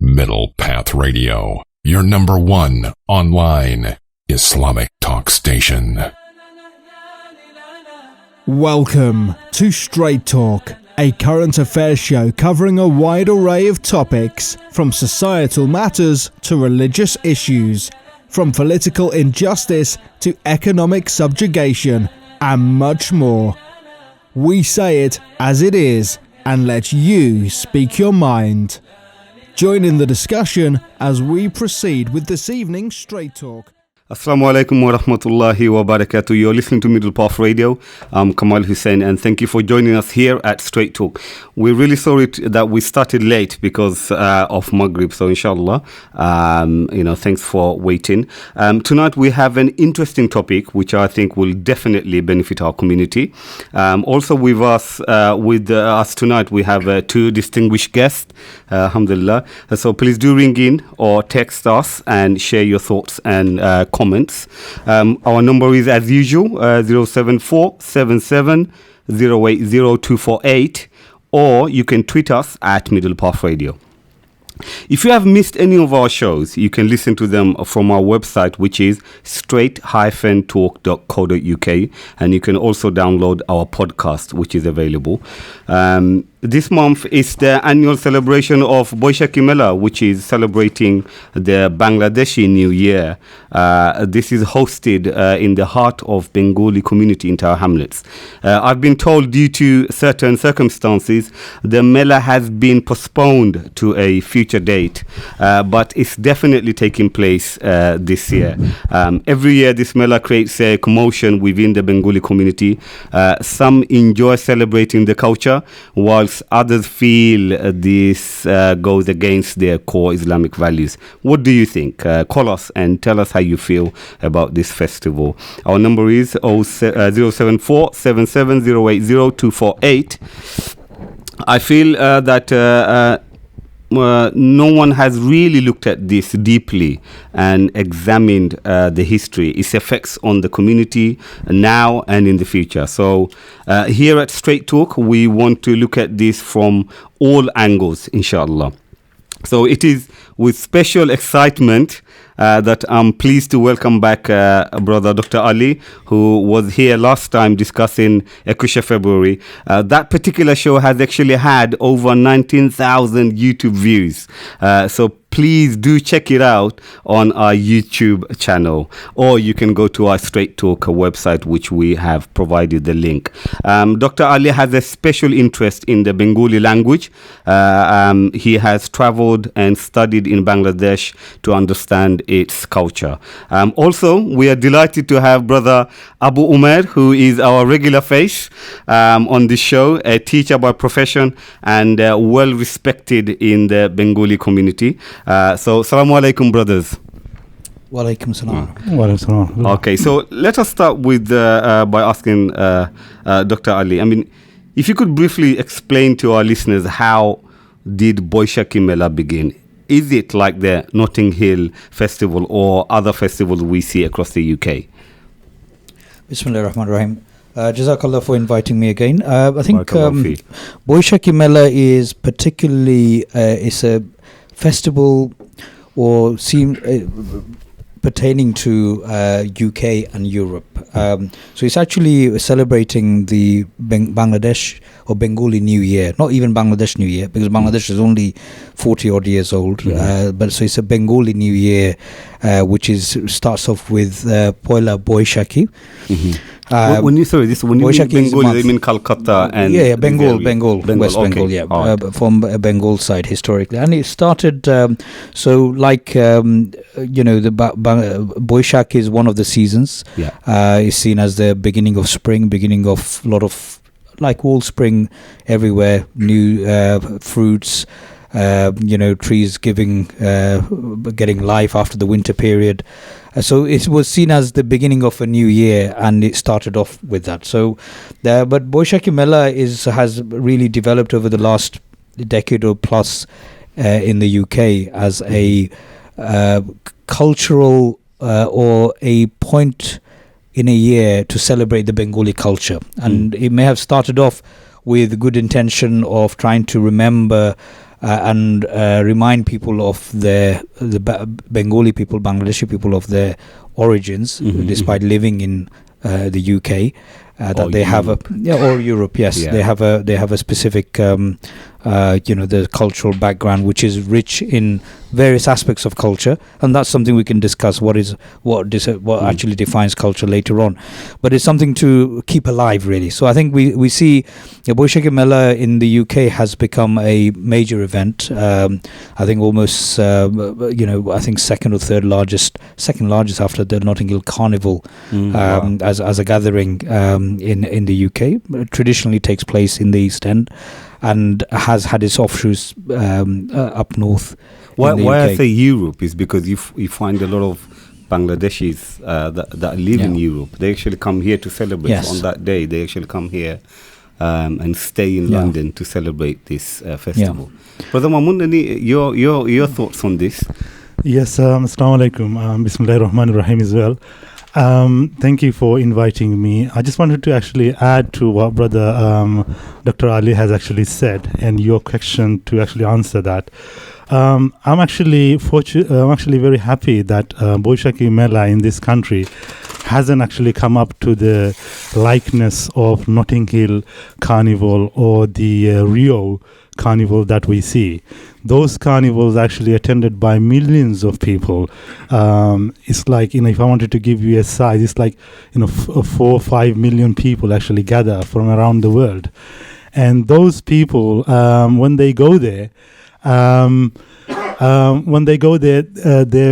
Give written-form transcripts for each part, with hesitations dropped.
Middle Path Radio, your number one online Islamic talk station. Welcome to Straight Talk, a current affairs show covering a wide array of topics, from societal matters to religious issues, from political injustice to economic subjugation, and much more. We say it as it is and let you speak your mind. Join in the discussion as we proceed with this evening's Straight Talk. Assalamu alaikum wa rahmatullahi wa barakatuh. You're listening to Middle Path Radio. I'm Kamal Hussain, and thank you for joining us here at Straight Talk. We're really sorry that we started late because of Maghrib, so inshallah, thanks for waiting. Tonight we have an interesting topic which I think will definitely benefit our community. Also with us tonight we have two distinguished guests, alhamdulillah. So please do ring in or text us and share your thoughts and comments. Our number is as usual 07477080248, or you can tweet us at Middle Path Radio. If you have missed any of our shows, you can listen to them from our website, which is straight-talk.co.uk, and you can also download our podcast, which is available. This month is the annual celebration of Boishakhi Mela, which is celebrating the Bangladeshi New Year. This is hosted in the heart of Bengali community in Tower Hamlets. I've been told due to certain circumstances, the Mela has been postponed to a future date, but it's definitely taking place this year. Every year, this Mela creates a commotion within the Bengali community. Some enjoy celebrating the culture, whilst others feel this goes against their core Islamic values. What do you think? Call us and tell us how you feel about this festival. Our number is 07477080248. I feel that no one has really looked at this deeply and examined the history, its effects on the community now and in the future. So here at Straight Talk, we want to look at this from all angles, inshallah. So it is with special excitement that I'm pleased to welcome back Brother Dr. Ali, who was here last time discussing Ekusha February. That particular show has actually had over 19,000 YouTube views. So please do check it out on our YouTube channel, or you can go to our Straight Talk website, which we have provided the link. Dr. Ali has a special interest in the Bengali language. He has traveled and studied in Bangladesh to understand its culture. Also, we are delighted to have Brother Abu Umair, who is our regular face on this show, a teacher by profession and well respected in the Bengali community. So, Assalamu alaikum, brothers. Wa alaikum salam. Okay, so let us start with by asking Dr. Ali. I mean, if you could briefly explain to our listeners, how did Boishakhi Mela begin? Is it like the Notting Hill Festival or other festivals we see across the UK? Bismillahir Rahmanir Rahim. Jazakallah for inviting me again. I think Boishakhi Mela is particularly it's a festival or pertaining to UK and Europe. So it's actually celebrating the Bangladesh or Bengali New Year, not even Bangladesh New Year, because Bangladesh is only 40 odd years old. But so it's a Bengali New Year, which starts off with Poila Boishakhi. When you mean Bengali, they mean Calcutta and Bengal, West okay. Bengal, yeah, right. From Bengal side historically, and it started. The Boishakhi is one of the seasons. It's seen as the beginning of spring, beginning of a lot of, like all spring, everywhere, new fruits. Trees getting life after the winter period. So it was seen as the beginning of a new year, and it started off with that. So, but Boishakhi Mela has really developed over the last decade or plus in the UK as a cultural or a point in a year to celebrate the Bengali culture. And it may have started off with good intention of trying to remember and remind people of the Bengali people, Bangladeshi people, of their origins, despite living in the UK. That they have or Europe, yes, they have a specific the cultural background, which is rich in various aspects of culture, and that's something we can discuss what actually defines culture later on. But it's something to keep alive, really. So I think we see the Boishakhi Mela in the UK has become a major event. I think almost I think second largest after the Notting Hill Carnival, as a gathering in the UK. It traditionally takes place in the East End and has had its offshoots up north. Why I say Europe is because you find a lot of Bangladeshis that live in Europe. They actually come here to celebrate on that day. They actually come here and stay in London to celebrate this festival. Brother Mamun, your thoughts on this? Yes, Assalamu alaikum. Bismillahir Rahmanir Rahim as well. Thank you for inviting me. I just wanted to actually add to what Brother Dr. Ali has actually said, and your question to actually answer that. I'm actually very happy that Boishakhi Mela in this country hasn't actually come up to the likeness of Notting Hill Carnival or the Rio Carnival that we see. Those carnivals actually attended by millions of people. It's like, if I wanted to give you a size, it's like 4 or 5 million people actually gather from around the world. And those people, when they go there, the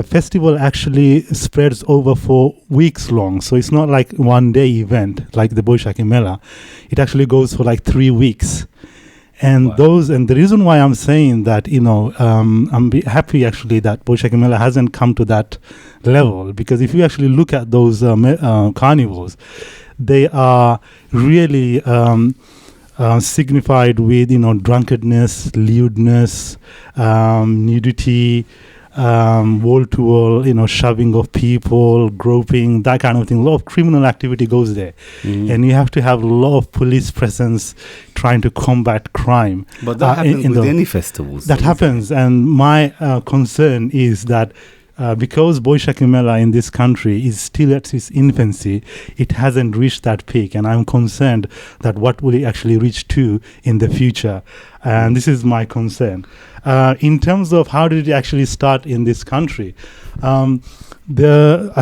festival actually spreads over for weeks long. So it's not like one day event like the Boishakhi Mela. It actually goes for like 3 weeks. And the reason why I'm saying that, I'm happy actually that Boishakhi Mela hasn't come to that level, because if you actually look at those carnivals, they are really signified with drunkenness, lewdness, nudity, wall-to-wall, shoving of people, groping, that kind of thing. A lot of criminal activity goes there. And you have to have a lot of police presence trying to combat crime. But that happens with any festivals. That happens. And my concern is that because Boishakhi Mela in this country is still at its infancy, it hasn't reached that peak. And I'm concerned that what will it actually reach to in the future? And this is my concern. In terms of how did it actually start in this country, I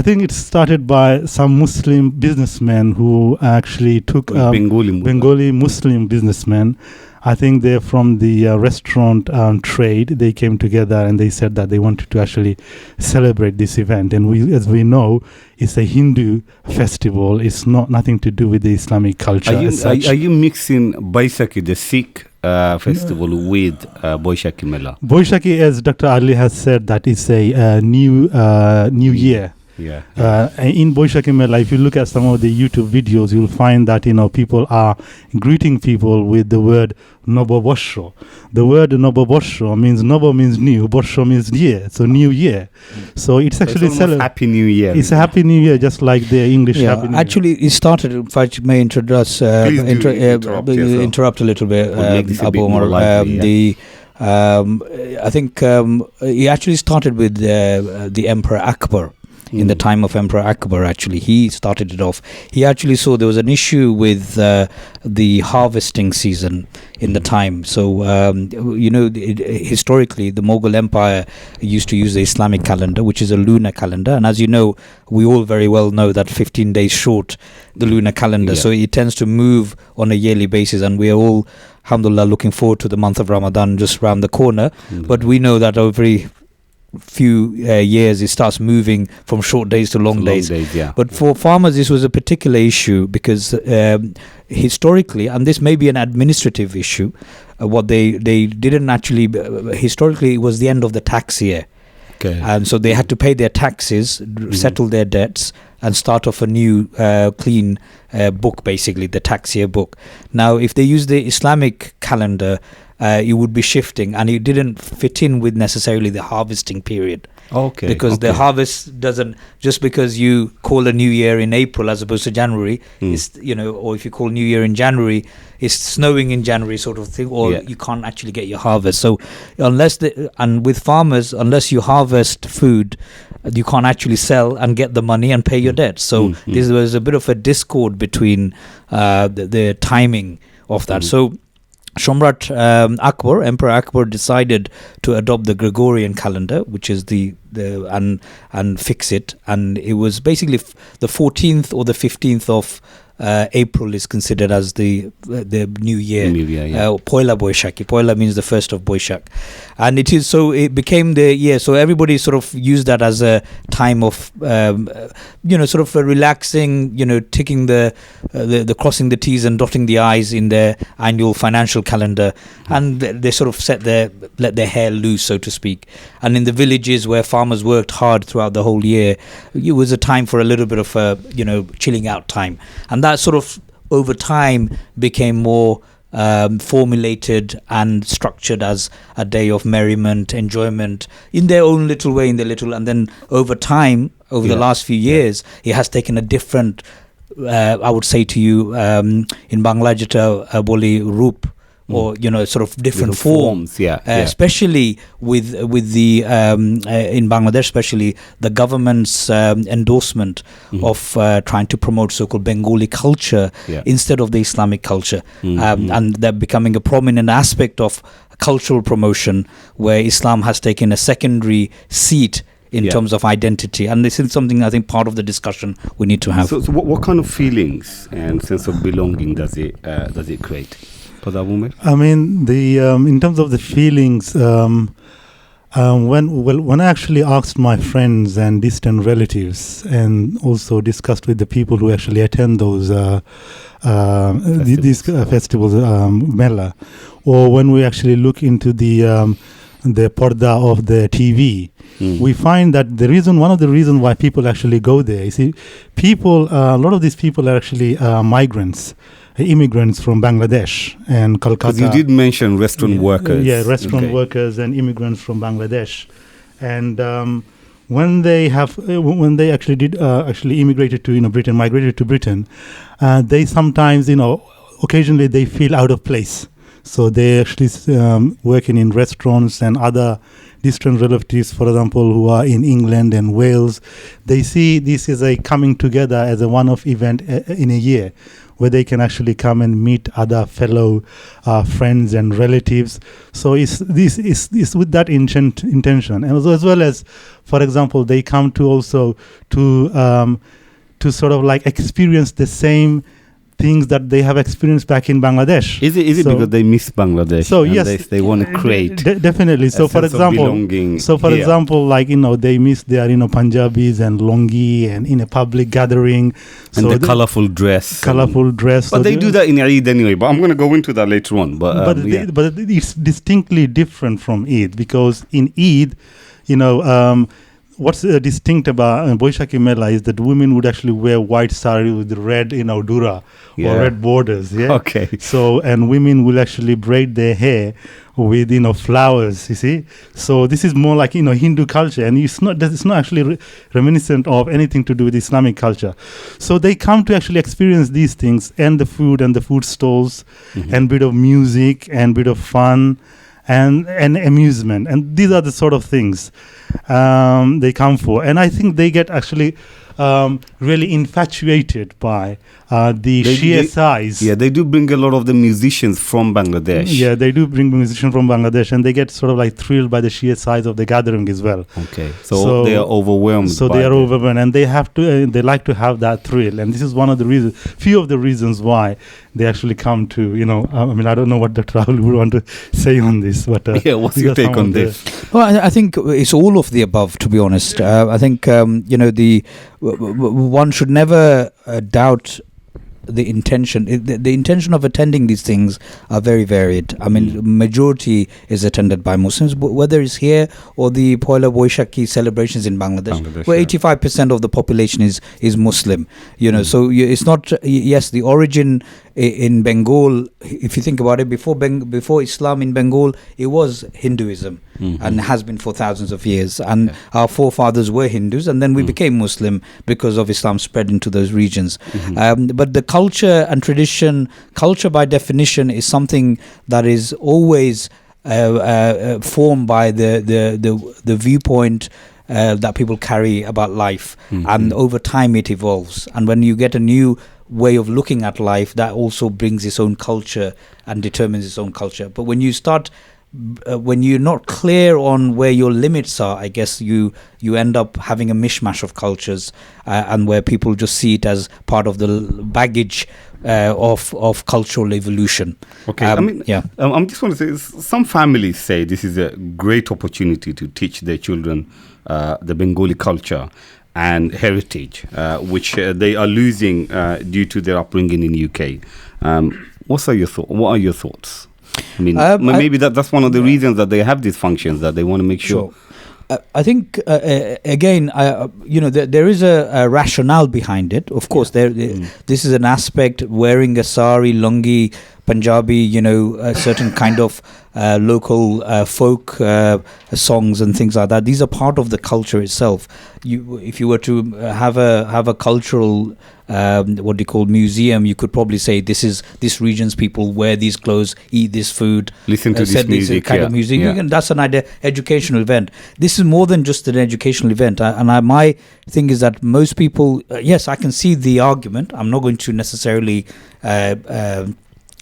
think it started by some Muslim businessmen who actually took Bengali Muslim businessmen. I think they're from the restaurant trade. They came together and they said that they wanted to actually celebrate this event. And as we know, it's a Hindu festival. It's nothing to do with the Islamic culture. Are you mixing Boishakhi, the Sikh festival, with Boishakhi Mela? Boishakhi, as Dr. Ali has said, that is a new year. Yeah. In Boishakhi Mela, if you look at some of the YouTube videos, you'll find that people are greeting people with the word Nobo Bosho. The word Nobo Bosho means Nobo means new, Bosho means year, so new year. So it's actually Happy New Year. It's a Happy New Year, just like the English Happy New Year. Actually, it started. If I may interrupt a little bit, Abu Omar. I think he actually started with the Emperor Akbar. In the time of Emperor Akbar, actually, he started it off. He actually saw there was an issue with the harvesting season in the time. So, historically, the Mughal Empire used to use the Islamic calendar, which is a lunar calendar. And as you know, we all very well know that 15 days short, the lunar calendar. Yeah. So it tends to move on a yearly basis. And we are all, alhamdulillah, looking forward to the month of Ramadan just around the corner. But we know that every few years it starts moving from short days to long days. But for farmers this was a particular issue because historically, and this may be an administrative issue, what they didn't actually historically it was the end of the tax year. And so they had to pay their taxes, settle their debts, and start off a new clean book, basically the tax year book. Now if they use the Islamic calendar, it would be shifting, and it didn't fit in with necessarily the harvesting period. Okay. Because the harvest doesn't, just because you call a new year in April as opposed to January, it's, or if you call New Year in January, it's snowing in January sort of thing, or you can't actually get your harvest. So and with farmers, unless you harvest food, you can't actually sell and get the money and pay your debt. So there was a bit of a discord between the timing of that. So Shomrat Akbar, Emperor Akbar, decided to adopt the Gregorian calendar, which is and fix it. And it was basically the 14th or the 15th of April is considered as the new year. Poila Boishakhi. Poila means the first of Boishak, and it became the year. So everybody sort of used that as a time of sort of a relaxing, ticking the crossing the T's and dotting the I's in their annual financial calendar, and they sort of let their hair loose, so to speak. And in the villages where farmers worked hard throughout the whole year, it was a time for a little bit of a chilling out time, and that sort of over time became more formulated and structured as a day of merriment, enjoyment in their own little way, and then over time, over the last few years, it has taken a different, I would say to you, in Bangladesh, boli roop, or sort of different forms, especially with the in Bangladesh, especially the government's endorsement of trying to promote so-called Bengali culture instead of the Islamic culture, and they're becoming a prominent aspect of cultural promotion, where Islam has taken a secondary seat in terms of identity. And this is something I think part of the discussion we need to have. So what kind of feelings and sense of belonging does it create? I mean, in terms of the feelings, when I actually asked my friends and distant relatives, and also discussed with the people who actually attend those these festivals, Mela, or when we actually look into the parda of the TV, we find that one of the reasons why people actually go there, you see, a lot of these people are actually migrants. Immigrants from Bangladesh and Kolkata. You did mention restaurant workers. Yeah, restaurant workers and immigrants from Bangladesh. And when they actually did immigrated to Britain, migrated to Britain, they sometimes occasionally they feel out of place. So they actually working in restaurants, and other distant relatives, for example, who are in England and Wales, they see this is a coming together as a one-off event in a year, where they can actually come and meet other fellow friends and relatives. So this is with that intention, and as well as, for example, they come to also to sort of like experience the same things that they have experienced back in Bangladesh. Is it because they miss Bangladesh? So yes, they want to create definitely. So for example, like they miss their Punjabis and longi and in a public gathering, and the colorful dress. But so they do that in Eid anyway. But I'm going to go into that later on. But it's distinctly different from Eid, because in Eid, what's distinct about Boishakhi Mela is that women would actually wear white sari with red, dura or red borders. Yeah. Okay. So, and women will actually braid their hair with flowers. You see. So this is more like Hindu culture, and it's not actually reminiscent of anything to do with Islamic culture. So they come to actually experience these things, and the food stalls, and bit of music and bit of fun. And amusement, and these are the sort of things they come for, and I think they get actually really infatuated by the sheer size. Yeah, they do bring a lot of the musicians from Bangladesh. Yeah, they do bring musicians from Bangladesh, and they get sort of like thrilled by the sheer size of the gathering as well. Okay, so they are overwhelmed. So they are overwhelmed, and they have to. They like to have that thrill, and this is one of the reasons. Few of the reasons why they actually come to. I don't know what Dr. Rahul would want to say on this, but what's your take on this? Well, I think it's all of the above, to be honest. I think one should never doubt the intention. The intention of attending these things are very varied. I mean, majority is attended by Muslims, but whether it's here or the Poila Boishakhi celebrations in Bangladesh, where 85% of the population is Muslim. So it's not. Yes, the origin in Bengal, if you think about it, before Islam in Bengal, it was Hinduism, and has been for thousands of years. And our forefathers were Hindus, and then we became Muslim because of Islam spread into those regions. But the culture and tradition, culture by definition is something that is always formed by the viewpoint that people carry about life, and over time it evolves. And when you get a new way of looking at life, that also brings its own culture and determines its own culture. But when you start, when you're not clear on where your limits are, I guess you end up having a mishmash of cultures, and where people just see it as part of the baggage of cultural evolution. Okay, I'm just want to say, some families say this is a great opportunity to teach their children the Bengali culture and heritage, which they are losing due to their upbringing in UK. What are your thoughts? I mean, maybe that's one of the reasons that they have these functions, that they want to make sure. I think again, there is a rationale behind it. Of course, this is an aspect. Wearing a sari, lungi, Punjabi, a certain kind of local folk songs and things like that. These are part of the culture itself. If you were to have a cultural what do you call museum, you could probably say this region's people wear these clothes, eat this food, listen to this music, kind of music. And that's an educational event. This is more than just an educational event. My thing is that most people, yes, I can see the argument. I'm not going to necessarily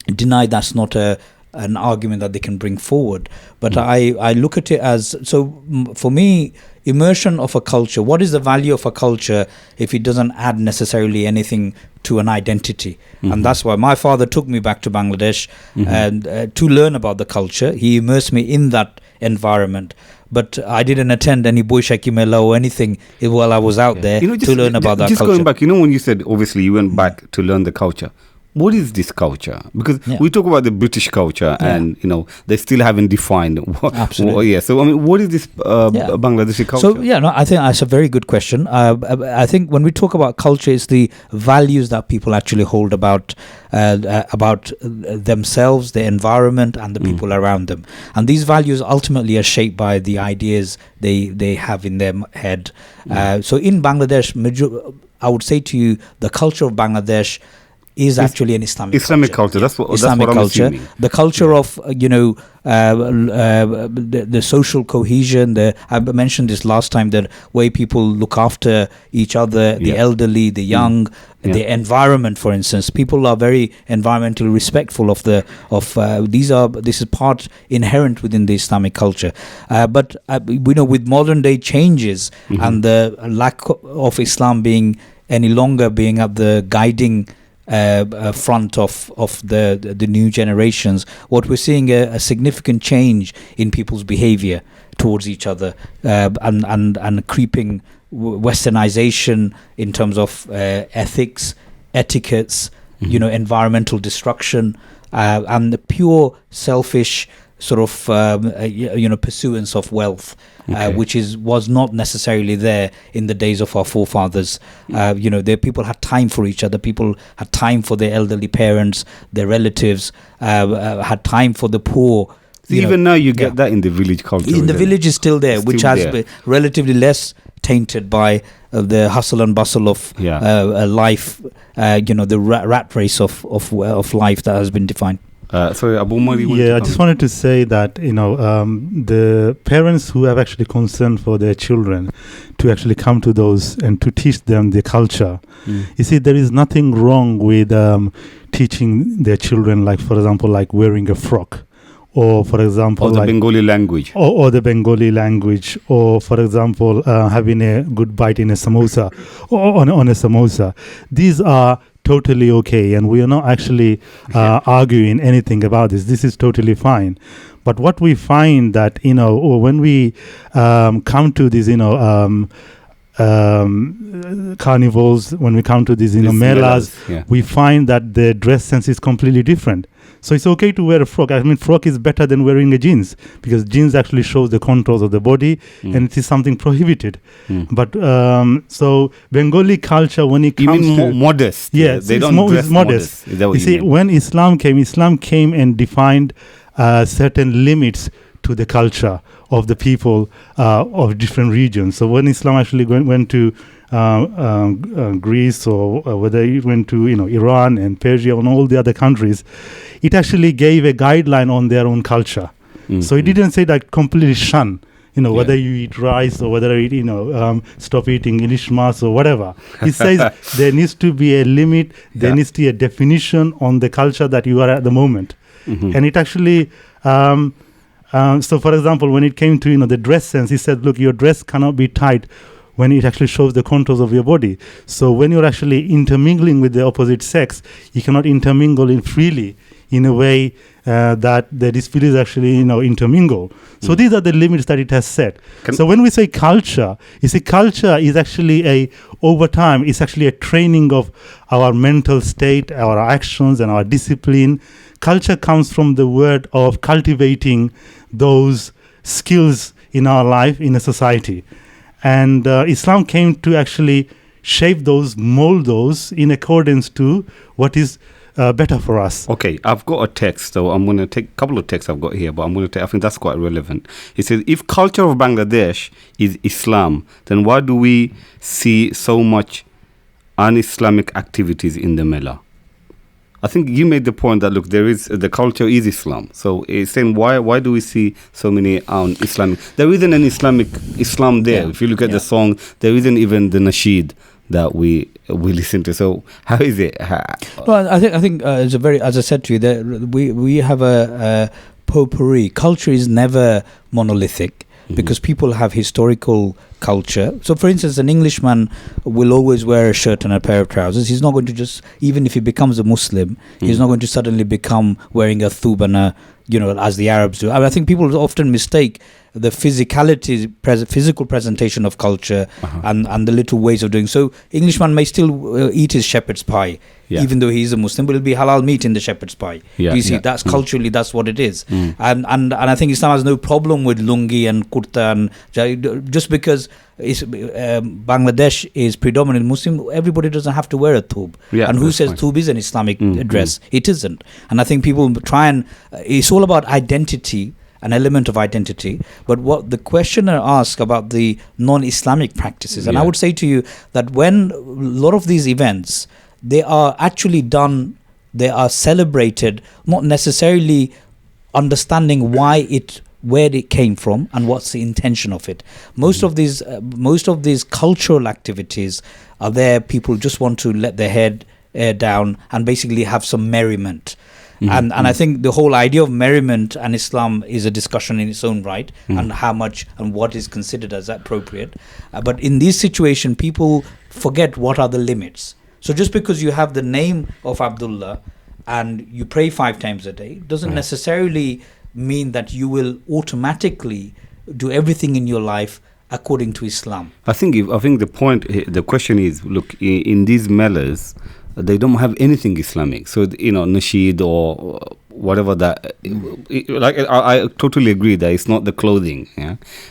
deny that's not an argument that they can bring forward, but I look at it as, so for me, immersion of a culture, what is the value of a culture if it doesn't add necessarily anything to an identity? And that's why my father took me back to Bangladesh and to learn about the culture. He immersed me in that environment, but I didn't attend any Boishakhi Mela or anything while I was out there to learn about that culture. Just going back, when you said obviously you went back to learn the culture, what is this culture? Because we talk about the British culture, and they still haven't defined what. Absolutely. So what is this Bangladeshi culture? So I think that's a very good question. I think when we talk about culture, it's the values that people actually hold about themselves, their environment, and the people around them. And these values ultimately are shaped by the ideas they have in their head. So in Bangladesh, I would say to you, the culture of Bangladesh is actually an Islamic culture. That's what Islamic I'm culture. assuming. The culture of the social cohesion. I mentioned this last time, that way people look after each other, the elderly, the young, the environment. For instance, people are very environmentally respectful of this is part inherent within the Islamic culture. But with modern day changes and the lack of Islam being any longer being at the guiding front of the new generations, what we're seeing a significant change in people's behavior towards each other, and creeping westernization in terms of ethics, etiquettes, environmental destruction, and the pure selfish sort of pursuance of wealth, which was not necessarily there in the days of our forefathers. People had time for each other. People had time for their elderly parents, their relatives, had time for the poor. Even now you get that in the village culture. In the village is still there, which has been relatively less tainted by the hustle and bustle of life, the rat race of life that has been defined. Sorry, Abu Mari. I just wanted to say that the parents who have actually concern for their children to actually come to those and to teach them the culture. You see, there is nothing wrong with teaching their children, like for example, like wearing a frock, or for example, the Bengali language, or the Bengali language, or for example, having a good bite in a samosa, or on a samosa. These are totally okay, and we are not actually arguing anything about this. This is totally fine. But what we find that when we come to this carnivals, when we come to these, melas, we find that the dress sense is completely different. So it's okay to wear a frock. I mean, frock is better than wearing a jeans, because jeans actually shows the contours of the body, and it is something prohibited. But so Bengali culture, when it comes to modest, they don't dress modest. You see, when Islam came and defined certain limits to the culture of the people of different regions. So when Islam actually went to Greece, or whether it went to Iran and Persia and all the other countries, it actually gave a guideline on their own culture. So it didn't say that completely shun, whether you eat rice or whether you stop eating ilishmas or whatever. It says there needs to be a limit, there needs to be a definition on the culture that you are at the moment. And it actually so for example, when it came to the dress sense, he said, look, your dress cannot be tight when it actually shows the contours of your body. So when you're actually intermingling with the opposite sex, you cannot intermingle in freely in a way that the disbelievers actually intermingle. So these are the limits that it has set. So when we say culture, you see, culture is actually over time, it's actually a training of our mental state, our actions and our discipline. Culture comes from the word of cultivating those skills in our life, in a society. And Islam came to actually shape those, mold those in accordance to what is better for us. Okay, I've got a text, so I'm going to take a couple of texts I've got here, but I think that's quite relevant. It says, if culture of Bangladesh is Islam, then why do we see so much un-Islamic activities in the Mela? I think you made the point that, look, the culture is Islam. So it's saying, why do we see so many Islamic? There isn't an Islam there. If you look at the song, there isn't even the nasheed that we listen to. So how is it? Well, I think it's a very, as I said to you, that we have a potpourri. Culture is never monolithic, because people have historical culture. So for instance, an Englishman will always wear a shirt and a pair of trousers. He's not going to just, even if he becomes a Muslim, he's not going to suddenly become wearing a thub and as the Arabs do. I think people often mistake the physicality, physical presentation of culture and the little ways of doing. So Englishman may still eat his shepherd's pie, even though he's a Muslim, but it'll be halal meat in the shepherd's pie. You see, that's culturally, that's what it is. And I think Islam has no problem with lungi and kurta, and just because Bangladesh is predominantly Muslim, everybody doesn't have to wear a thub. And who says thub is an Islamic dress? It isn't. And I think people try and it's all about identity, an element of identity. But what the questioner asked about the non-Islamic practices, and I would say to you that when a lot of these events, they are actually done, they are celebrated, not necessarily understanding where it came from and what's the intention of it. Most of these cultural activities are there. People just want to let their head down and basically have some merriment. And I think the whole idea of merriment and Islam is a discussion in its own right, and how much and what is considered as appropriate. But in this situation, people forget what are the limits. So just because you have the name of Abdullah and you pray 5 times a day doesn't necessarily mean that you will automatically do everything in your life according to Islam. I think the question is, look, in these melas, they don't have anything Islamic. So, nasheed or whatever that, I totally agree that it's not the clothing,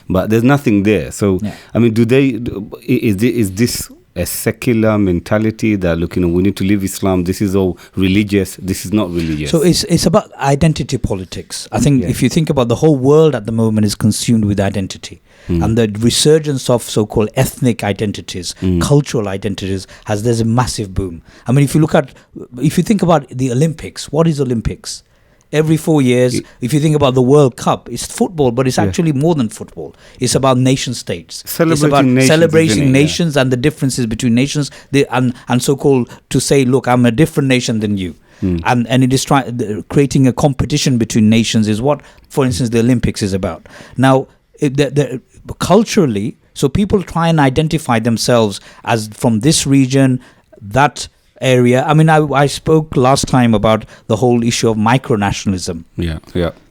but there's nothing there. So, I mean, is this a secular mentality that, look, we need to live Islam, this is all religious, this is not religious? So it's about identity politics. I think if you think about the whole world at the moment is consumed with identity. And the resurgence of so-called ethnic identities, cultural identities, there's a massive boom. I mean, if you think about the Olympics, what is Olympics? Every 4 years, if you think about the World Cup, it's football, but it's actually more than football. It's about nation states. It's about celebrating nations and the differences between nations, and so-called to say, look, I'm a different nation than you. And it is creating a competition between nations is what, for instance, the Olympics is about. Now, culturally, so people try and identify themselves as from this region, that area. I mean, I spoke last time about the whole issue of micronationalism.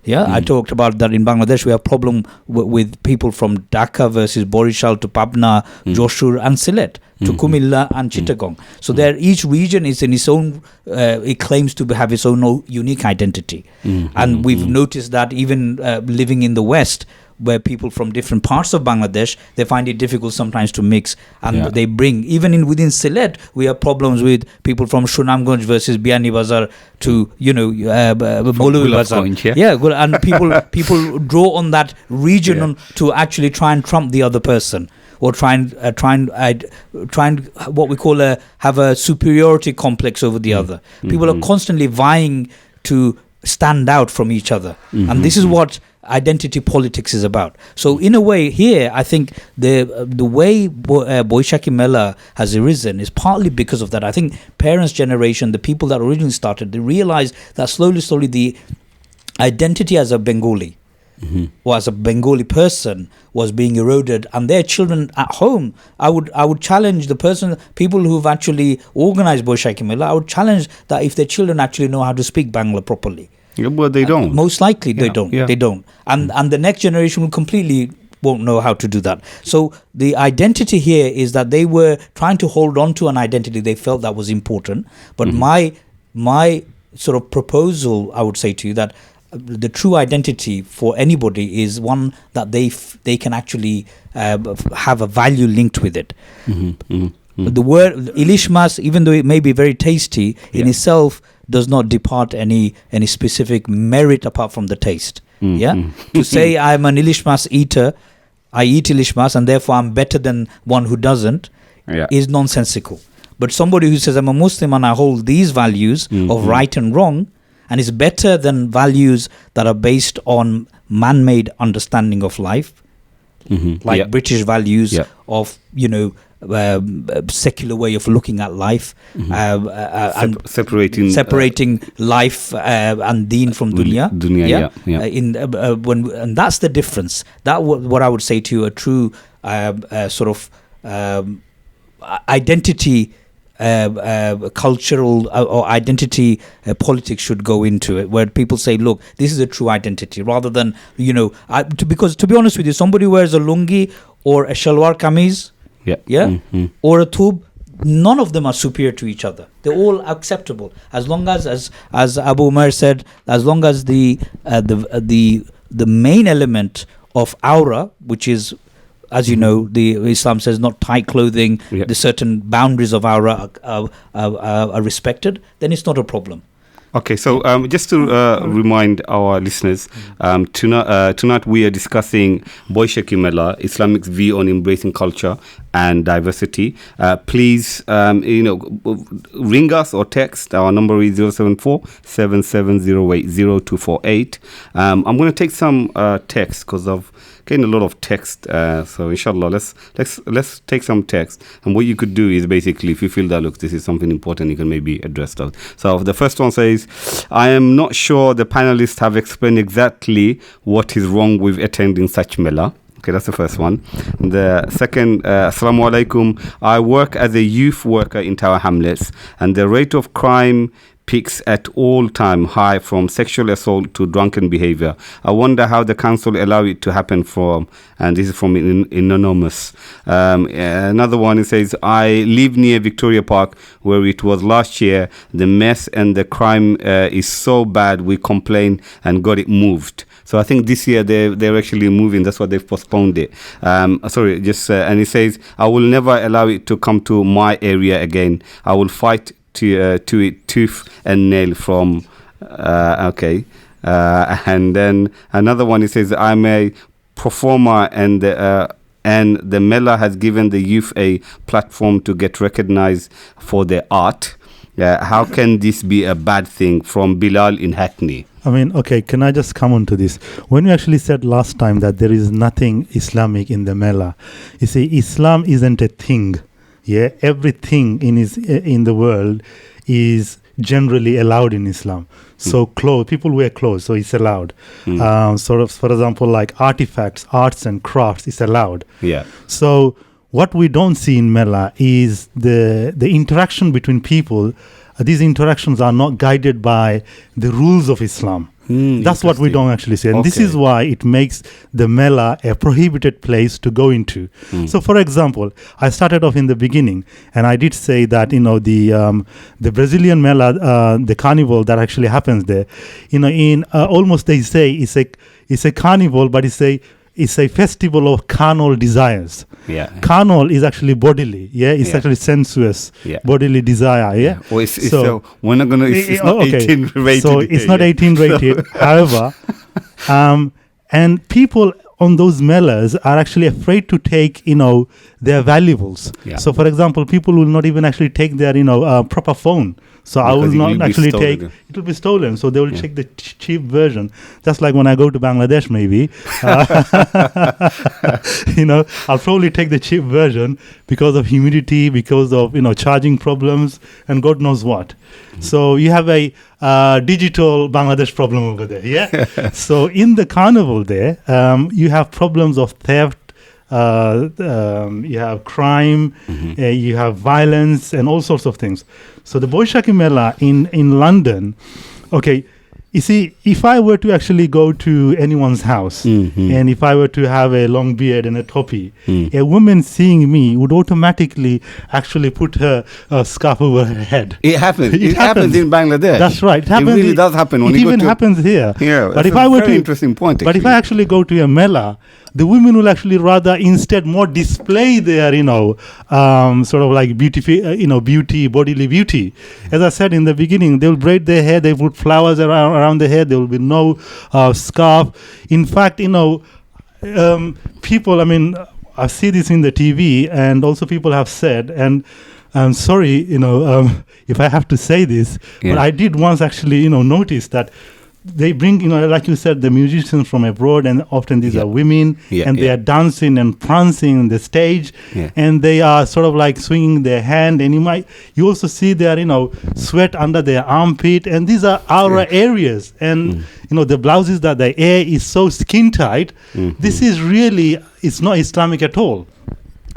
Yeah, I talked about that in Bangladesh. We have a problem with people from Dhaka versus Borishal to Pabna, Joshur and Sylhet to Kumilla and Chittagong. So there, each region is in its own, it claims to have its own unique identity. And we've noticed that even living in the West, where people from different parts of Bangladesh, they find it difficult sometimes to mix, and they bring, even within Sylhet, we have problems with people from Sunamganj versus Biani Bazar to Molawi Bazar. And people draw on that region to actually try and trump the other person, or try and what we call have a superiority complex over the other. People are constantly vying to stand out from each other, and this is what identity politics is about. So in a way here, I think the way Boishakhi Mela has arisen is partly because of that. I think parents' generation, the people that originally started, they realized that slowly the identity as a Bengali or as a Bengali person was being eroded, and their children at home, I would challenge people who've actually organized Boishakhi Mela, I would challenge that if their children actually know how to speak Bangla properly. Yeah, but they don't. Most likely they don't. Yeah. They don't. And the next generation will completely won't know how to do that. So the identity here is that they were trying to hold on to an identity they felt that was important. But my sort of proposal, I would say to you, that the true identity for anybody is one that they can actually have a value linked with it. The word ilishmas, even though it may be very tasty in itself, does not depart any specific merit apart from the taste. To say I'm an ilishmas eater, I eat ilishmas and therefore I'm better than one who doesn't, is nonsensical. But somebody who says I'm a Muslim and I hold these values of right and wrong, and is better than values that are based on man-made understanding of life, like British values of secular way of looking at life, and separating life and deen from dunya. And that's the difference. That what I would say to you, a true sort of identity. Cultural or identity politics should go into it, where people say, look, this is a true identity, rather than because to be honest with you, somebody who wears a lungi or a shalwar kameez or a thub, none of them are superior to each other. They're all acceptable as long as Abu Umar said, as long as the main element of aura, which is, as you know, the Islam says not tight clothing, the certain boundaries of aura are respected, then it's not a problem. Okay, so just to remind our listeners, tonight we are discussing Boishakhi Mela, Islamic's view on embracing culture and diversity. Please, ring us or text. Our number is 074-7708-0248. I'm going to take some text because I've getting a lot of text, so inshallah let's take some text, and what you could do is basically, if you feel that, look, this is something important, you can maybe address that. So the first one says, I am not sure the panelists have explained exactly what is wrong with attending such Mela. Okay, that's the first one. The second, Assalamu alaikum, I work as a youth worker in Tower Hamlets, and the rate of crime peaks at all-time high, from sexual assault to drunken behavior. I wonder how the council allow it to happen and this is from Anonymous. Another one, it says, I live near Victoria Park, where it was last year. The mess and the crime is so bad, we complained and got it moved. So I think this year they're actually moving. That's why they've postponed it. And it says, I will never allow it to come to my area again. I will fight to it tooth and nail from and then another one, it says, I'm a performer and the Mela has given the youth a platform to get recognized for their art. How can this be a bad thing? From Bilal in Hackney. I mean, okay, can I just come on to this? When you actually said last time that there is nothing Islamic in the Mela, you see, Islam isn't a thing. Everything in the world is generally allowed in Islam. So people wear clothes, so it's allowed. Sort of, for example, like artifacts, arts and crafts is allowed. So what we don't see in Mela is the interaction between people. These interactions are not guided by the rules of Islam. That's what we don't actually see. And this is why it makes the Mela a prohibited place to go into. So, for example, I started off in the beginning, and I did say that, the Brazilian Mela, the carnival that actually happens there, in almost they say it's a carnival, but it's a festival of carnal desires. Yeah. Carnal is actually bodily. Yeah. It's actually sensuous. Yeah. Bodily desire. Yeah. Well, so we're not gonna. It's not 18 rated. So it's not 18 rated. However, and people on those melas are actually afraid to take, their valuables. Yeah. So, for example, people will not even actually take their, proper phone. So I will not actually take, it will be stolen. So they will take the cheap version. Just like when I go to Bangladesh, maybe, I'll probably take the cheap version because of humidity, because of, charging problems and God knows what. So you have a digital Bangladesh problem over there. Yeah. So in the carnival there, you have problems of theft. You have crime, you have violence, and all sorts of things. So the Boishakhi Mela in London, you see, if I were to actually go to anyone's house, and if I were to have a long beard and a topi, a woman seeing me would automatically actually put her scarf over her head. It happens. It happens in Bangladesh. That's right. It really does happen. It even happens here. Yeah, but if I were to, interesting point. But if I actually go to a Mela, the women will actually rather instead more display their, sort of like beauty, bodily beauty. As I said in the beginning, they will braid their hair, they put flowers around the hair, there will be no scarf. In fact, people, I see this in the TV, and also people have said, and I'm sorry, if I have to say this, but I did once actually, notice that they bring, like you said, the musicians from abroad, and often these are women, and they are dancing and prancing on the stage, and they are sort of like swinging their hand, and you also see their, sweat under their armpit, and these are our areas, and the blouses that they wear is so skin tight. This is really, it's not Islamic at all.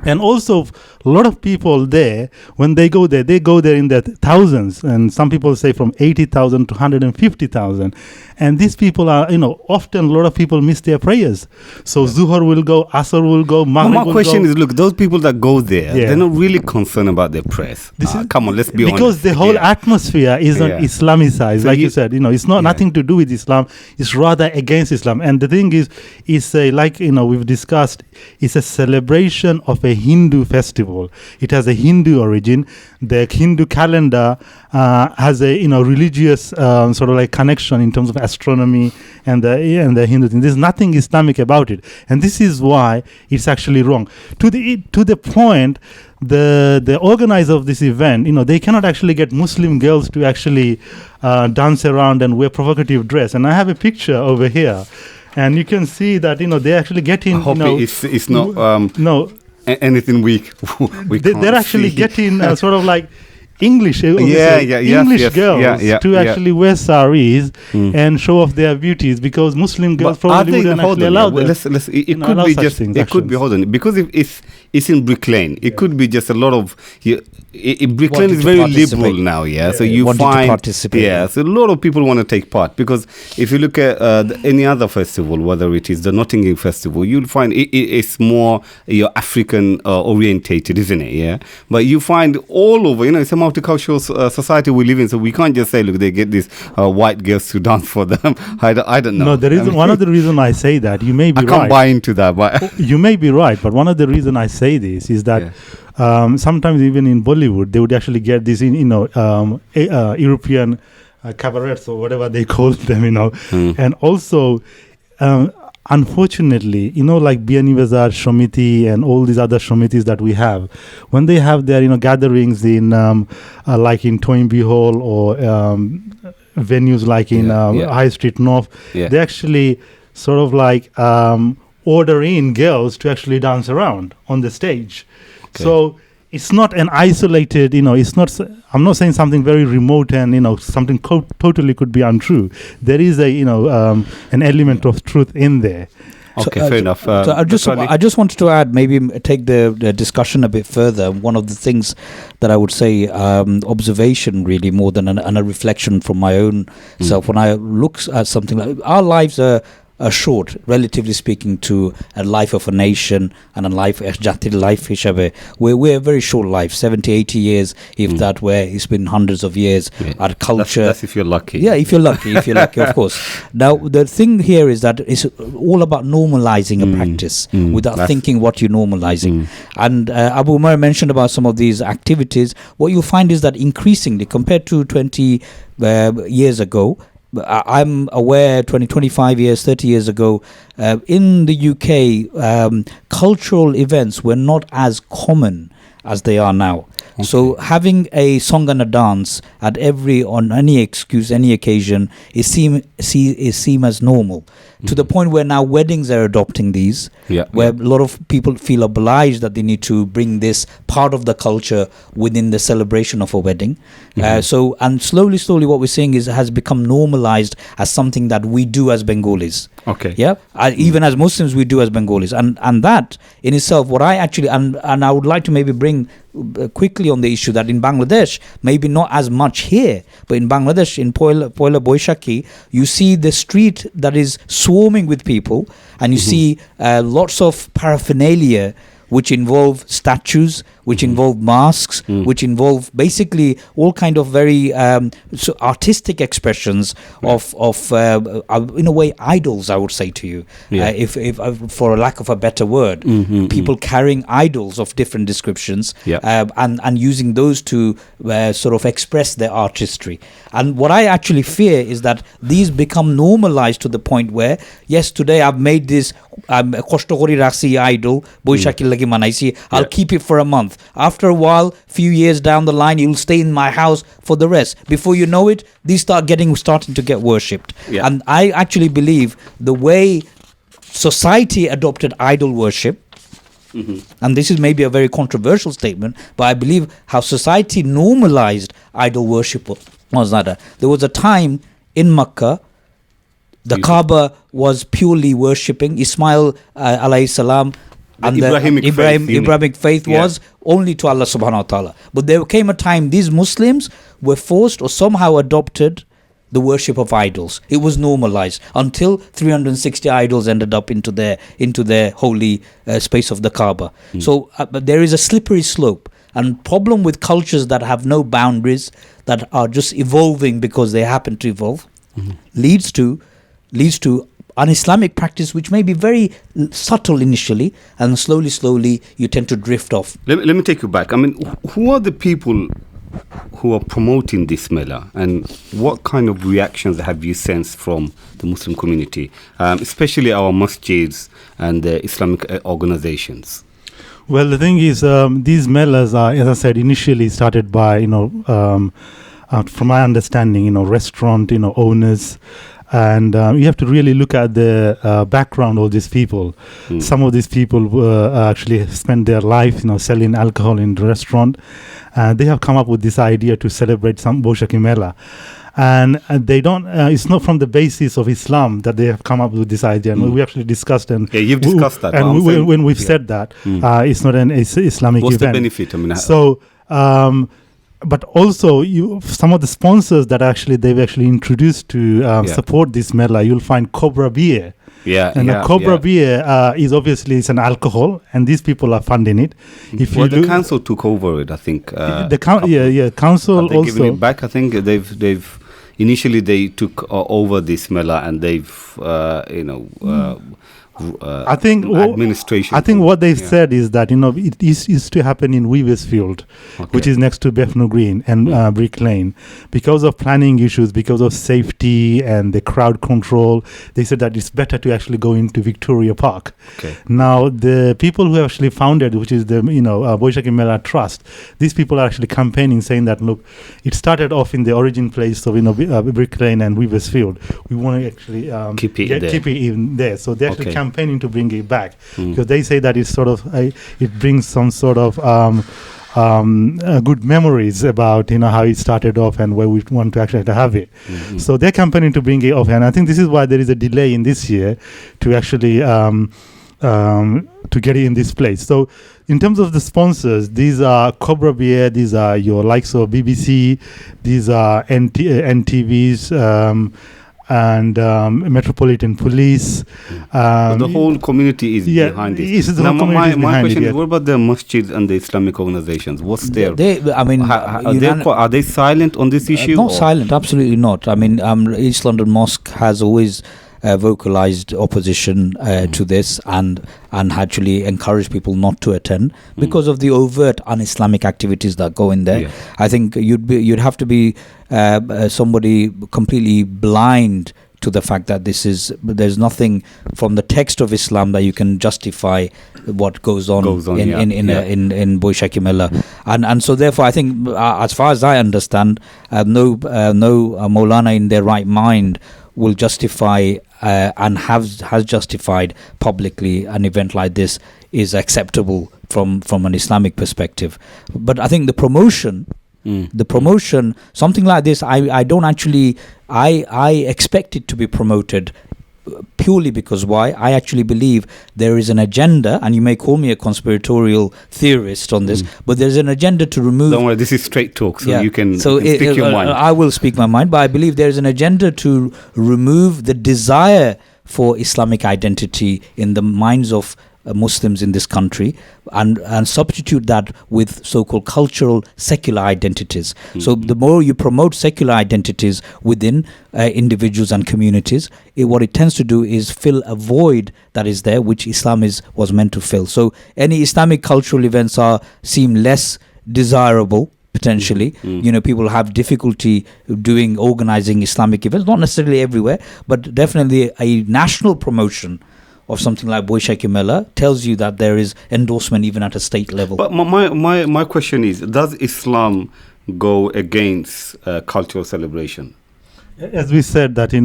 And also, a lot of people there, when they go there in the thousands, and some people say from 80,000 to 150,000. And these people are, often a lot of people miss their prayers. So Zuhur will go, Asr will go, Maghrib will go. My question is, look, those people that go there, they're not really concerned about their prayers. Come on, let's be honest. Because the whole atmosphere is not Islamicized. So like you said, it's not nothing to do with Islam. It's rather against Islam. And the thing is, it's we've discussed, it's a celebration of a Hindu festival. It has a Hindu origin. The Hindu calendar has a religious sort of like connection in terms of astronomy and the Hindu thing. There's nothing Islamic about it, and this is why it's actually wrong. To the point, the organizer of this event, they cannot actually get Muslim girls to actually dance around and wear provocative dress. And I have a picture over here, and you can see that they actually get in. I hope it's not no. Anything weak. They're actually getting sort of like English girls to actually wear saris and show off their beauties, because Muslim girls probably wouldn't actually allow them. It could be just things, it could be, hold on, because if it's in Brick Lane, it could be just a lot of Brick Lane is very liberal now, so you find so a lot of people want to take part, because if you look at any other festival, whether it is the Notting Hill Festival, you'll find it's more African orientated, isn't it? But you find all over, it's a multicultural society we live in, so we can't just say, look, they get these white girls to dance for them. I don't know. No, the reason, one of the reasons I say that, you may be right. I can't buy into that, but you may be right, but one of the reasons I say this is that sometimes even in Bollywood, they would actually get this European cabarets or whatever they call them, and also unfortunately, like Biani Bazaar, Shomiti, and all these other Shomitis that we have, when they have their gatherings in like in Toynbee Hall or venues like in High Street North, they actually sort of like order in girls to actually dance around on the stage. So it's not an isolated, it's not, I'm not saying something very remote and, something totally could be untrue. There is an element of truth in there. Okay, fair enough. So I just wanted to add, maybe take the discussion a bit further. One of the things that I would say, observation really more than a reflection from my own self. When I look at something like our lives are short, relatively speaking, to a life of a nation and a life, Jatir life hishabe. We're very short life, 70, 80 years, if that, where it's been hundreds of years. Our culture. That's if you're lucky. Yeah, if you're lucky, of course. Now, the thing here is that it's all about normalizing a practice without thinking what you're normalizing. And Abu Umar mentioned about some of these activities. What you'll find is that increasingly, compared to 20 years ago, I'm aware 20, 25 years, 30 years ago, in the UK, cultural events were not as common as they are now. Okay. So having a song and a dance at on any excuse, any occasion, is seen as normal. To the point where now weddings are adopting these, where a lot of people feel obliged that they need to bring this part of the culture within the celebration of a wedding. So, and slowly, what we're seeing is it has become normalized as something that we do as Bengalis. Okay. Yeah. Even as Muslims, we do as Bengalis, and that in itself, what I actually and I would like to maybe bring quickly on the issue that in Bangladesh, maybe not as much here, but in Bangladesh, in Poila Boishakhi, you see the street that is swarming with people, and you see lots of paraphernalia which involve statues, which involve masks, which involve basically all kind of very artistic expressions of in a way, idols, I would say to you, if for a lack of a better word, people carrying idols of different descriptions, and using those to sort of express their artistry. And what I actually fear is that these become normalized to the point where, yes, today I've made this Koshtokori Rasi idol, Boishakhi lagi manaisi, I'll keep it for a month. After a while, few years down the line, you'll stay in my house for the rest. Before you know it, these starting to get worshipped. And I actually believe the way society adopted idol worship, and this is maybe a very controversial statement, but I believe how society normalized idol worship was that there was a time in Makkah, the Kaaba was purely worshipping Ismail alayhi salam, and the Ibrahimic faith was only to Allah subhanahu wa ta'ala. But there came a time these Muslims were forced or somehow adopted the worship of idols. It was normalized until 360 idols ended up into their holy space of the Kaaba. So but there is a slippery slope, and problem with cultures that have no boundaries, that are just evolving because they happen to evolve, leads to un-Islamic practice, which may be very subtle initially, and slowly you tend to drift off. Let me take you back. I mean, who are the people who are promoting this Mela, and what kind of reactions have you sensed from the Muslim community, especially our masjids and the Islamic organizations? Well, the thing is, these Melas are, as I said, initially started by, from my understanding, restaurant, owners. And you have to really look at the background of these people. Some of these people actually spend their life, selling alcohol in the restaurant. They have come up with this idea to celebrate some Boishakhi Mela. And they don't, it's not from the basis of Islam that they have come up with this idea. And we actually discussed. And you've discussed that. And when we've said that, it's not an Islamic What's event. What's the benefit? I mean, so, but also, some of the sponsors that they've actually introduced to support this Mela, you'll find Cobra Beer. The Cobra Beer is obviously it's an alcohol, and these people are funding it. The council took over it, I think. Council have they also given it back. I think they've initially they took over this Mela, and they've I think administration. I think what they've said is that it used to happen in Weaversfield, which is next to Bethnal Green and Brick Lane, because of planning issues, because of safety and the crowd control. They said that it's better to actually go into Victoria Park. Now the people who actually founded, which is the Boishakhi Mela Trust, these people are actually campaigning, saying that look, it started off in the origin place of Brick Lane and Weaversfield. We want to actually keep it in there. So they actually campaigning to bring it back, because they say that it's sort of it brings some sort of good memories about how it started off and where we want to actually have it. So they're campaigning to bring it off, and I think this is why there is a delay in this year to actually to get it in this place. So in terms of the sponsors, these are Cobra Beer, these are your likes of BBC, these are NTVs, and Metropolitan Police. The whole community is behind this. Now, my question is, what about the masjids and the Islamic organizations? What's their... Are they silent on this issue? Not silent, absolutely not. I mean, East London Mosque has always vocalized opposition to this and actually encouraged people not to attend because of the overt un-Islamic activities that go in there. Yeah. I think you'd have to be somebody completely blind to the fact that there's nothing from the text of Islam that you can justify what goes on in Boishakhi Mela, and so therefore I think as far as I understand, no Maulana in their right mind will justify and has justified publicly an event like this is acceptable from an Islamic perspective. But I think the promotion, something like this, I don't actually, I expect it to be promoted purely because why? I actually believe there is an agenda, and you may call me a conspiratorial theorist on this, but there's an agenda to remove... Don't worry, this is straight talk, so you can speak your mind. I will speak my mind, but I believe there's an agenda to remove the desire for Islamic identity in the minds of Muslims in this country and substitute that with so-called cultural secular identities. So the more you promote secular identities within individuals and communities, what it tends to do is fill a void that is there, which Islam was meant to fill. So any Islamic cultural events seem less desirable potentially. People have difficulty organizing Islamic events, not necessarily everywhere, but definitely a national promotion of something like Boishakhi Mela tells you that there is endorsement even at a state level. But my question is, does Islam go against cultural celebration? As we said that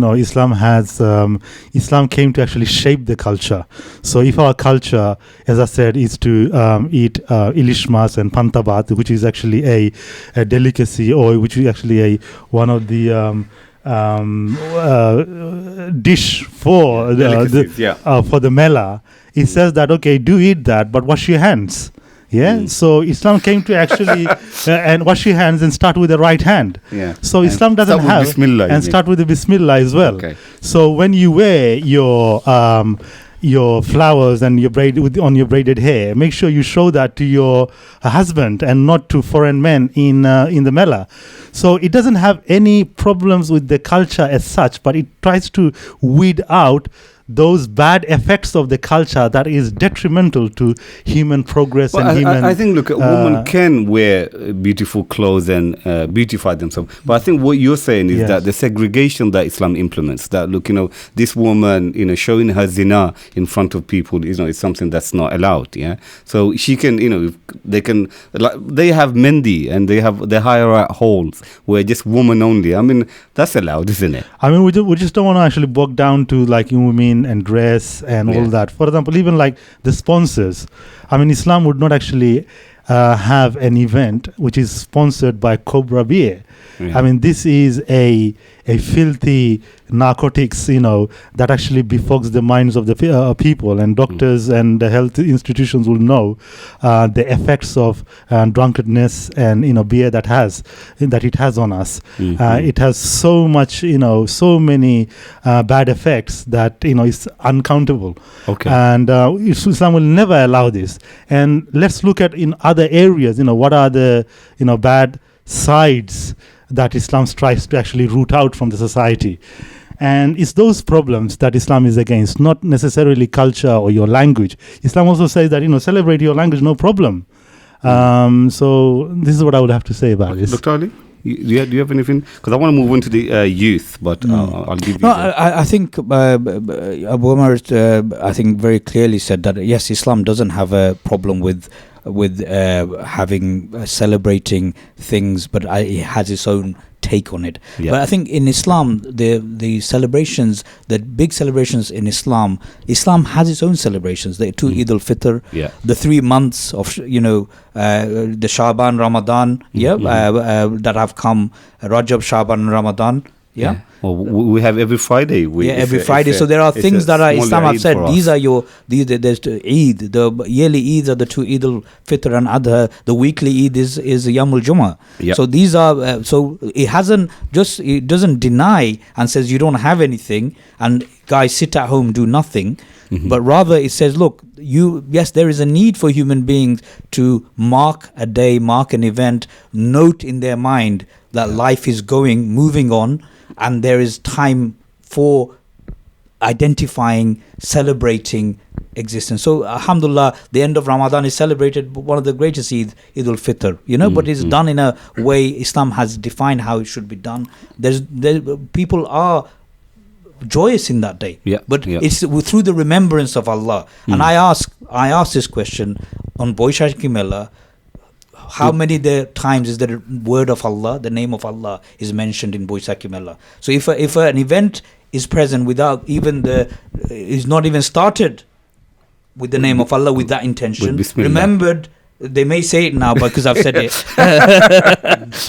Islam came to actually shape the culture. So if our culture, as I said, is to eat ilishmas and pantabat, which is actually a delicacy, or which is actually one of the dish for the Mela, it says that do eat that, but wash your hands. So Islam came to actually and wash your hands and start with the right hand. So Islam doesn't have Bismillah, and start with the Bismillah as well. So when you wear your flowers and on your braided hair, make sure you show that to your husband and not to foreign men in the Mela. So it doesn't have any problems with the culture as such, but it tries to weed out those bad effects of the culture that is detrimental to human progress and human... I think, look, a woman can wear beautiful clothes and beautify themselves. But I think what you're saying is that the segregation that Islam implements, that, look, this woman, showing her zina in front of people, is something that's not allowed, So she can, they have mendi and they hire out halls where just woman only. I mean, that's allowed, isn't it? I mean, we just don't want to actually bog down to, women and dress and all that. For example, even like the sponsors. I mean, Islam would not actually have an event which is sponsored by Cobra Beer. I mean, this is a filthy narcotics, that actually befogs the minds of the people, and doctors and the health institutions will know the effects of drunkenness and beer that it has on us. It has so much, so many bad effects that is uncountable. And Islam will never allow this. And let's look at in other areas, what are the bad sides that Islam tries to actually root out from the society. And it's those problems that Islam is against, not necessarily culture or your language. Islam also says that, celebrate your language, no problem. So this is what I would have to say about this. Dr. Ali, do you have anything? Because I want to move on to the youth, but I'll give you... I think Abu Umar, I think, very clearly said that, yes, Islam doesn't have a problem with having celebrating things, but it has its own take on it. But I think in Islam, the celebrations, the big celebrations in Islam has its own celebrations. The two Eid al-Fitr, the 3 months of the Shaban, Ramadan, that have come, Rajab, Shaban, and Ramadan. Well, we have every Friday. Every Friday. So there are things that Islam have said. There's Eid. The yearly Eids are the two Eid al-Fitr and Adha. The weekly Eid is Yamul Jummah. So these are, so it doesn't deny and says you don't have anything and guys sit at home, do nothing. But rather it says, look, yes, there is a need for human beings to mark a day, mark an event, note in their mind that life is moving on, and there is time for identifying, celebrating existence. So, alhamdulillah, the end of Ramadan is celebrated, one of the greatest Eid al-Fitr, but it's done in a way Islam has defined how it should be done. People are joyous in that day, but it's through the remembrance of Allah. And I ask this question on Boishakhi Mela: how many times is the word of Allah, the name of Allah, is mentioned in Boishakhi Mela? So if an event is present without even is not even started with the name of Allah, with that intention, remembered. They may say it now because I've said it,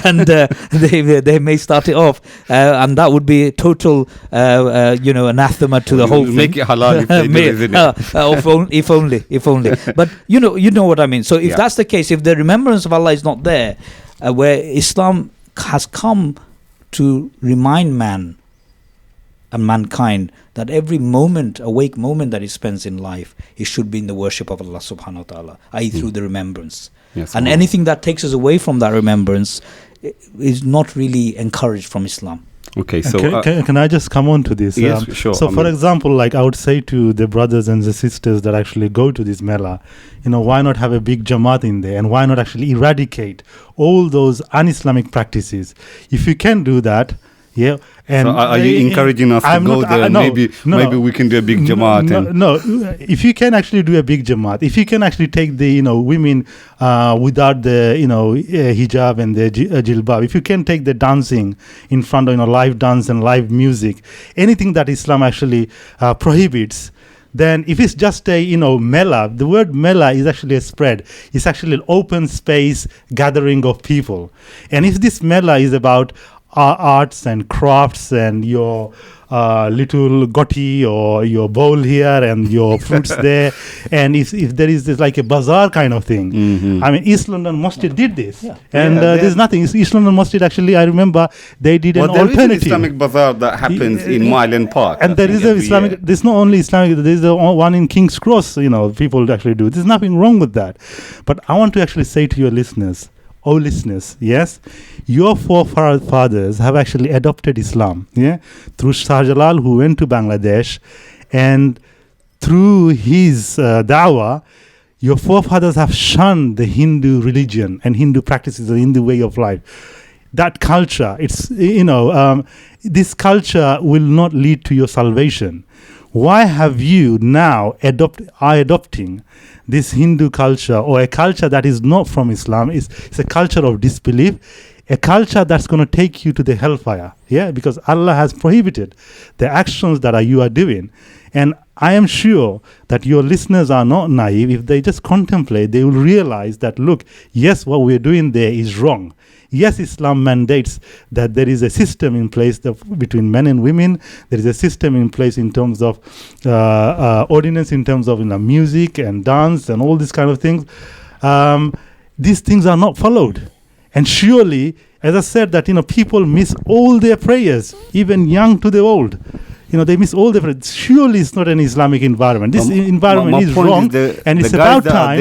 and they may start it off, and that would be total, anathema to the whole thing. Make it halal if they do, isn't it? If only. But you know what I mean. So if that's the case, if the remembrance of Allah is not there, where Islam has come to remind man and mankind that every awake moment that he spends in life, it should be in the worship of Allah subhanahu wa ta'ala, i.e. through the remembrance. And anything that takes us away from that remembrance is not really encouraged from Islam. Okay, so can I just come on to this? Yes, sure. So, for example, like I would say to the brothers and the sisters that actually go to this Mela, why not have a big Jamaat in there, and why not actually eradicate all those un-Islamic practices? If you can do that, and so are you encouraging us to go there? Maybe we can do a big Jamaat. No, if you can actually do a big Jamaat, if you can actually take the women without the hijab and the jilbab, if you can take the dancing in front of live dance and live music, anything that Islam actually prohibits. Then if it's just a Mela, the word Mela is actually a spread. It's actually an open space gathering of people. And if this Mela is about arts and crafts and your little gotti or your bowl here and your fruits there, and if there is this like a bazaar kind of thing, I mean East London Masjid did this, and there's nothing. East London Masjid actually, I remember they did an alternative. There is an Islamic bazaar that happens in Myland Park, and there is a Islamic. There's not only Islamic. There's the one in King's Cross. People actually do. There's nothing wrong with that, but I want to actually say to your listeners. Oh, listeners, yes, your forefathers have actually adopted Islam, through Shah Jalal, who went to Bangladesh, and through his da'wah, your forefathers have shunned the Hindu religion and Hindu practices, the Hindu way of life. That culture, this culture will not lead to your salvation. Why have you now adopting this Hindu culture, or a culture that is not from Islam? It's a culture of disbelief, a culture that's going to take you to the hellfire. Because Allah has prohibited the actions that you are doing. And I am sure that your listeners are not naive. If they just contemplate, they will realize that, look, yes, what we're doing there is wrong. Yes, Islam mandates that there is a system in place between men and women. There is a system in place in terms of ordinance, in terms of music and dance and all these kind of things. These things are not followed. And surely, as I said, that people miss all their prayers, even young to the old. They miss all the prayers. Surely it's not an Islamic environment. This environment is wrong, and it's about time.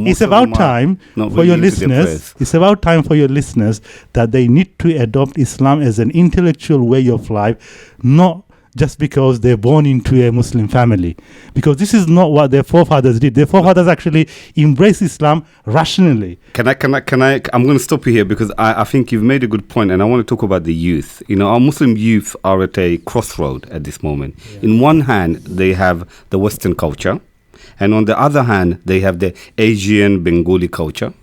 It's about time for your listeners. It's about time for your listeners that they need to adopt Islam as an intellectual way of life, not just because they're born into a Muslim family. Because this is not what their forefathers did. Their forefathers actually embraced Islam rationally. Can I? I'm going to stop you here because I think you've made a good point, and I want to talk about the youth. Our Muslim youth are at a crossroad at this moment. In one hand, they have the Western culture, and on the other hand, they have the Asian Bengali culture,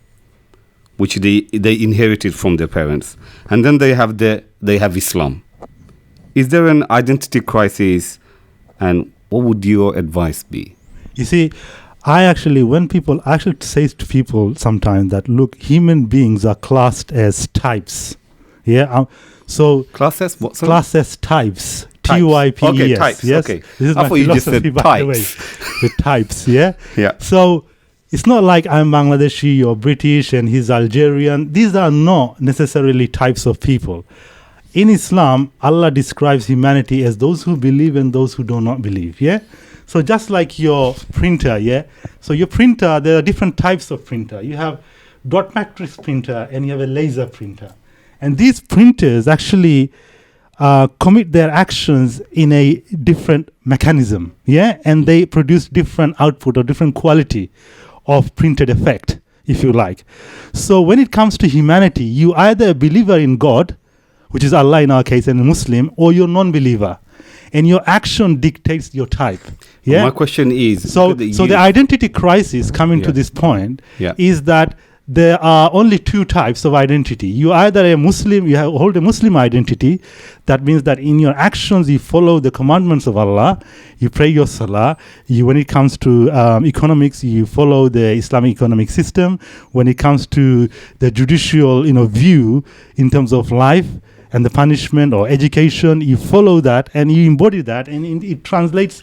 which they inherited from their parents, and then they have Islam. Is there an identity crisis, and what would your advice be? You see, when people actually say to people sometimes that, look, human beings are classed as types. Yeah. So Class as what? Sorry? class as types. Types. Types. Okay, types. Yes. Okay. This is I my thought you just philosophy, said by the way. types. The types. Yeah. Yeah. So it's not like I'm Bangladeshi, you're British, and he's Algerian. These are not necessarily types of people. In Islam, Allah describes humanity as those who believe and those who do not believe. Yeah. So just like your printer, yeah. So your printer, there are different types of printer. You have dot matrix printer and you have a laser printer. And these printers actually commit their actions in a different mechanism, yeah. And they produce different output or different quality of printed effect, if you like. So when it comes to humanity, you either a believer in God, which is Allah in our case, and a Muslim, or you're non-believer. And your action dictates your type. Yeah. My question is, so the identity crisis coming to this point is that there are only two types of identity. You either a Muslim, hold a Muslim identity. That means that in your actions you follow the commandments of Allah. You pray your salah. When it comes to economics, you follow the Islamic economic system. When it comes to the judicial, view in terms of life and the punishment or education, you follow that and you embody that, and it translates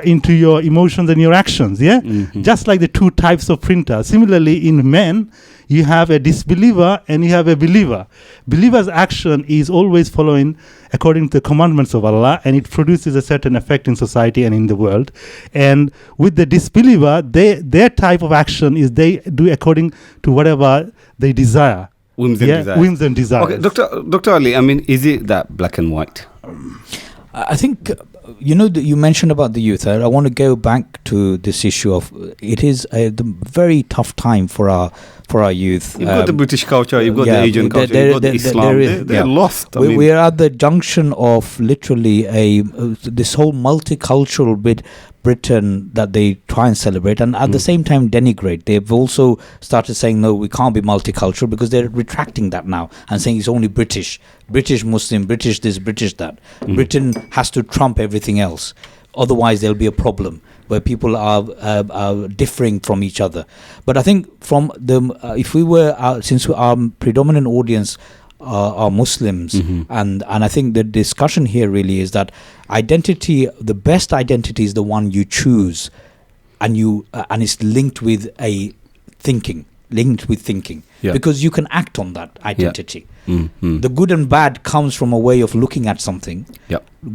into your emotions and your actions. Yeah, just like the two types of printer. Similarly, in men, you have a disbeliever and you have a believer. Believer's action is always following according to the commandments of Allah, and it produces a certain effect in society and in the world. And with the disbeliever, their type of action is they do according to whatever they desire. Whims and desires. Okay, Dr. Ali, is it that black and white? I think, you mentioned about the youth. I want to go back to this issue of it is a very tough time for our youth. You've got the British culture, you've got the Asian culture, you've got the Islam. They're lost. We are at the junction of literally this whole multicultural Britain that they try and celebrate, and at the same time denigrate. They've also started saying, no, we can't be multicultural, because they're retracting that now and saying it's only British Muslim, British this, British that. Britain has to trump everything else. Otherwise there'll be a problem where people are differing from each other. But I think from if we were, since our predominant audience are Muslims, and I think the discussion here really is that identity, the best identity is the one you choose, and it's linked with thinking, because you can act on that identity. The good and bad comes from a way of looking at something.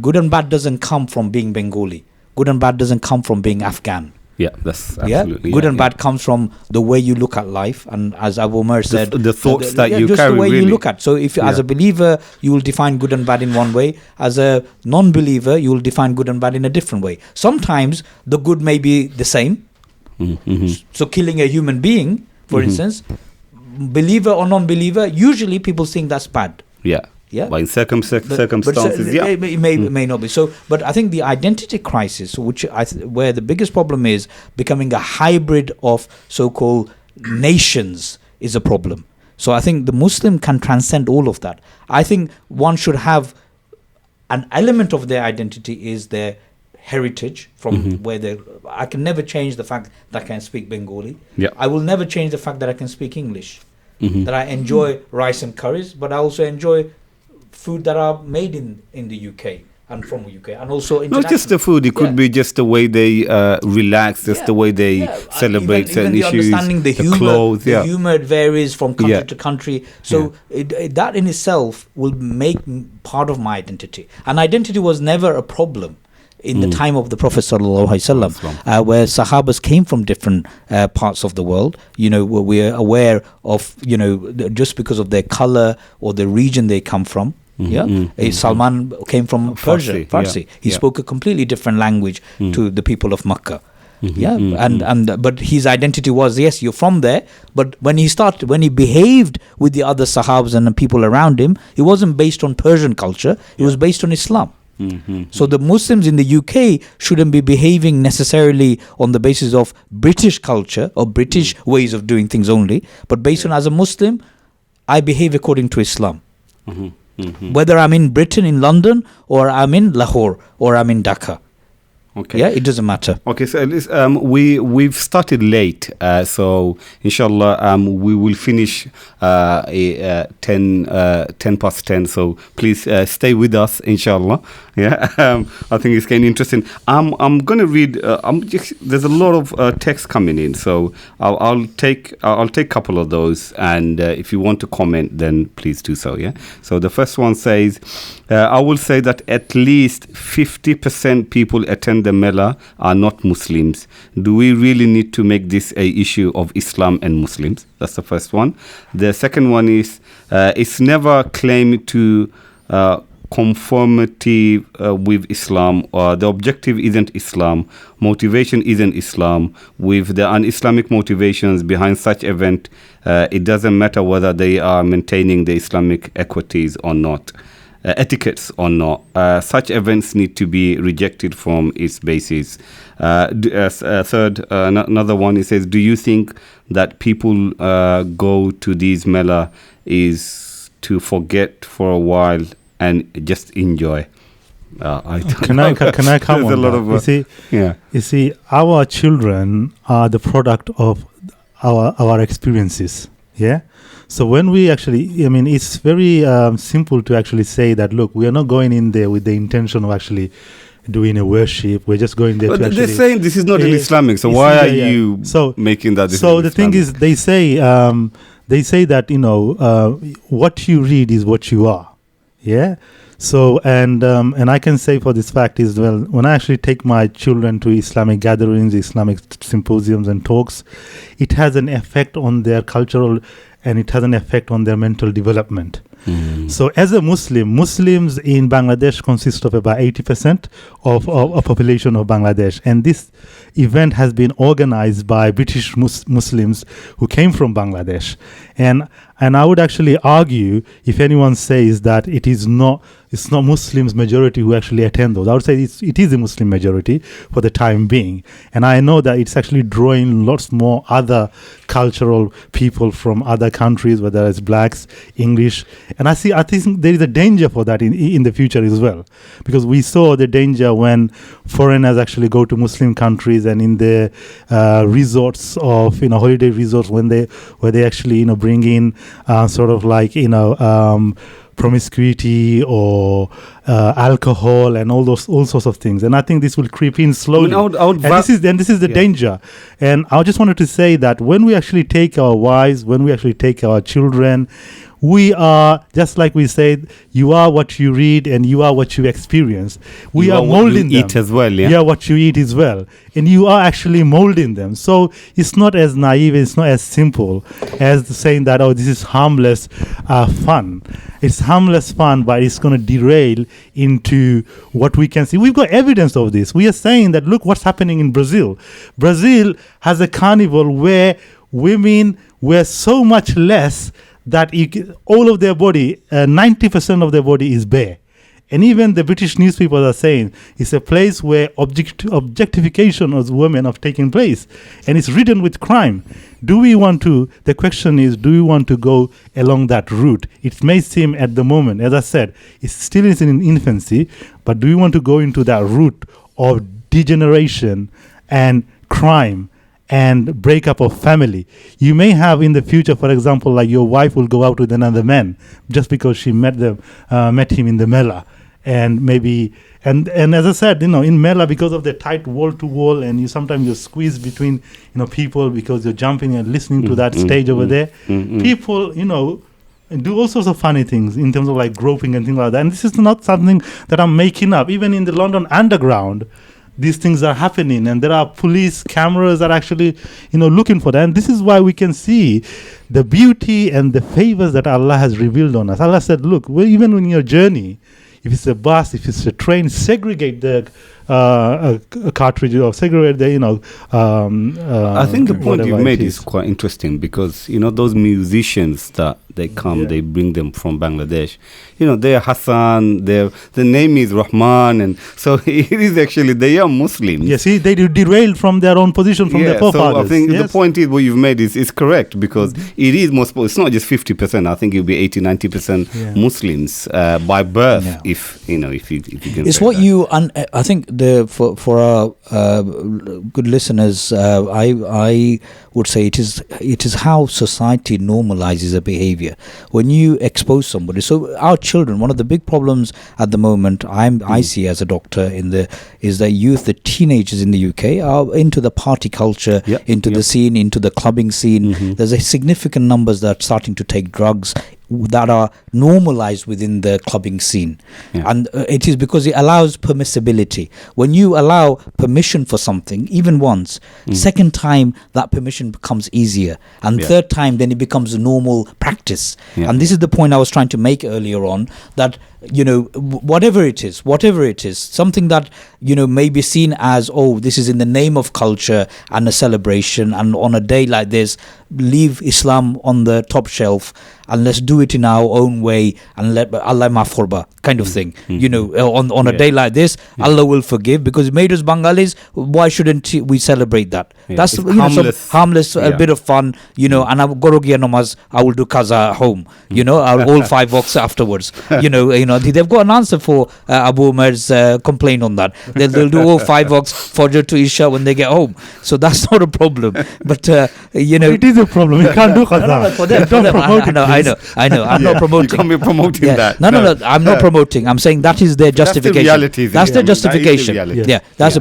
Good and bad doesn't come from being Bengali. Good and bad doesn't come from being Afghan. Yeah, that's absolutely. Good and bad comes from the way you look at life, and as Abu Umar said, the thoughts that you just carry. The way really. you look at. So, if as a believer you will define good and bad in one way, as a non-believer you will define good and bad in a different way. Sometimes the good may be the same. So, killing a human being, for instance, believer or non-believer, usually people think that's bad. By circumstances, it may not be so. But I think the identity crisis, where the biggest problem is becoming a hybrid of so-called nations, is a problem. So I think the Muslim can transcend all of that. I think one should have an element of their identity is their heritage from where I can never change the fact that I can speak Bengali. I will never change the fact that I can speak English. That I enjoy rice and curries, but I also enjoy food that are made in the UK and from the UK, and also not just the food. It could be just the way they relax, just the way they celebrate certain even issues. Understanding the humor, clothes, the humor varies from country to country. So that in itself will make part of my identity. And identity was never a problem in the time of the Prophet ﷺ, where Sahabas came from different parts of the world. We're aware of, just because of their color or the region they come from. Salman came from Persia, Farsi. He spoke a completely different language to the people of Makkah. But his identity was, yes, you're from there. But when he behaved with the other Sahabas and the people around him, it wasn't based on Persian culture. It was based on Islam. So the Muslims in the UK shouldn't be behaving necessarily on the basis of British culture or British ways of doing things only, but based on, as a Muslim, I behave according to Islam. Whether I'm in Britain, in London, or I'm in Lahore, or I'm in Dhaka. Okay. Yeah, it doesn't matter. Okay, so at least we've started late, so inshallah we will finish 10 past 10. So please stay with us, inshallah. Yeah, I think it's getting interesting. I'm gonna read. There's a lot of text coming in, so I'll take a couple of those, and if you want to comment, then please do so. Yeah. So the first one says, I will say that at least 50% people attend the Mela are not Muslims. Do we really need to make this a issue of Islam and Muslims? That's the first one. The second one is, it's never claimed to conformity with Islam, or the objective isn't Islam, motivation isn't Islam. With the un-Islamic motivations behind such event, it doesn't matter whether they are maintaining the Islamic equities or not. Etiquettes or not. Such events need to be rejected from its basis. Third, another one, it says, do you think that people go to these Mela is to forget for a while and just enjoy? Can I come on that? You see, our children are the product of our experiences. Yeah. So when we actually, it's very simple to actually say that, look, we are not going in there with the intention of actually doing a worship. We're just going there to actually... They're saying this is not Islamic, so why are you making that? So the thing is, they say that, what you read is what you are. Yeah. So, and I can say for this fact is, well, when I actually take my children to Islamic gatherings, Islamic symposiums and talks, it has an effect on their cultural, and it has an effect on their mental development. So as a Muslim, Muslims in Bangladesh consist of about 80% of population of Bangladesh. And this event has been organized by British Muslims who came from Bangladesh. And I would actually argue, if anyone says that it's not Muslims majority who actually attend those, I would say it is a Muslim majority for the time being. And I know that it's actually drawing lots more other cultural people from other countries, whether it's blacks, English. And I think there is a danger for that in the future as well, because we saw the danger when foreigners actually go to Muslim countries and in the resorts of holiday resorts where they actually bring in sort of like promiscuity or alcohol and all sorts of things. And I think this will creep in slowly. This is the danger. And I just wanted to say that when we actually take our wives, when we actually take our children, we are, just like we said, you are what you read and you are what you experience. We are molding them. Eat as well, yeah? Yeah, what you eat as well. And you are actually molding them. So it's not as naive, it's not as simple as saying that, this is harmless fun. It's harmless fun, but it's going to derail into what we can see. We've got evidence of this. We are saying that, look what's happening in Brazil. Brazil has a carnival where women wear so much less that all of their body, 90% of their body is bare. And even the British newspapers are saying it's a place where objectification of women have taken place. And it's ridden with crime. The question is, do we want to go along that route? It may seem at the moment, as I said, it still is in infancy, but do we want to go into that route of degeneration and crime and breakup of family? You may have in the future, for example, like your wife will go out with another man just because she met him in the Mela. And maybe, and as I said, in Mela, because of the tight wall to wall, and sometimes you're squeezed between, people because you're jumping and listening to that stage over there. People, do all sorts of funny things in terms of like groping and things like that. And this is not something that I'm making up. Even in the London Underground, these things are happening, and there are police cameras that are actually, looking for that. And this is why we can see the beauty and the favors that Allah has revealed on us. Allah said, look, even in your journey, if it's a bus, if it's a train, segregate the a cartridge of cigarette. They, I think the point you made is quite interesting, because those musicians that they come, they bring them from Bangladesh. They're Hassan. The name is Rahman, and so it is actually they are Muslims. Yeah, see, they derailed from their own position from their forefathers. So I think the point is what you've made is correct, because it is most. It's not just 50%. I think it'll be 80-90% Muslims by birth. Yeah. If you can. It's say what that. I think for our good listeners, I would say it is how society normalizes a behavior. When you expose somebody, so our children, one of the big problems at the moment I see as a doctor is the youth, the teenagers in the UK are into the party culture, into the scene, into the clubbing scene. There's a significant numbers that are starting to take drugs that are normalized within the clubbing scene, and it is because it allows permissibility. When you allow permission for something, even once, second time that permission becomes easier, and third time then it becomes a normal practice. And this is the point I was trying to make earlier on, that whatever it is, something that may be seen as, oh, this is in the name of culture and a celebration, and on a day like this, leave Islam on the top shelf and let's do it in our own way, and let Allah maghfirba kind of thing. On a day like this, Allah will forgive, because it made us Bengalis. Why shouldn't we celebrate that? That's some harmless bit of fun, and I've got to get namaz, I will do qaza at home, all 5 walks afterwards. They've got an answer for Abu Umar's complaint on that. They'll do all 5 walks Fajr to Isha when they get home. So that's not a problem. But it is a problem. You can't do qaza. For them. I know. I'm not promoting. You can't be promoting that. No. I'm not promoting. I'm saying that is their justification. That's their justification.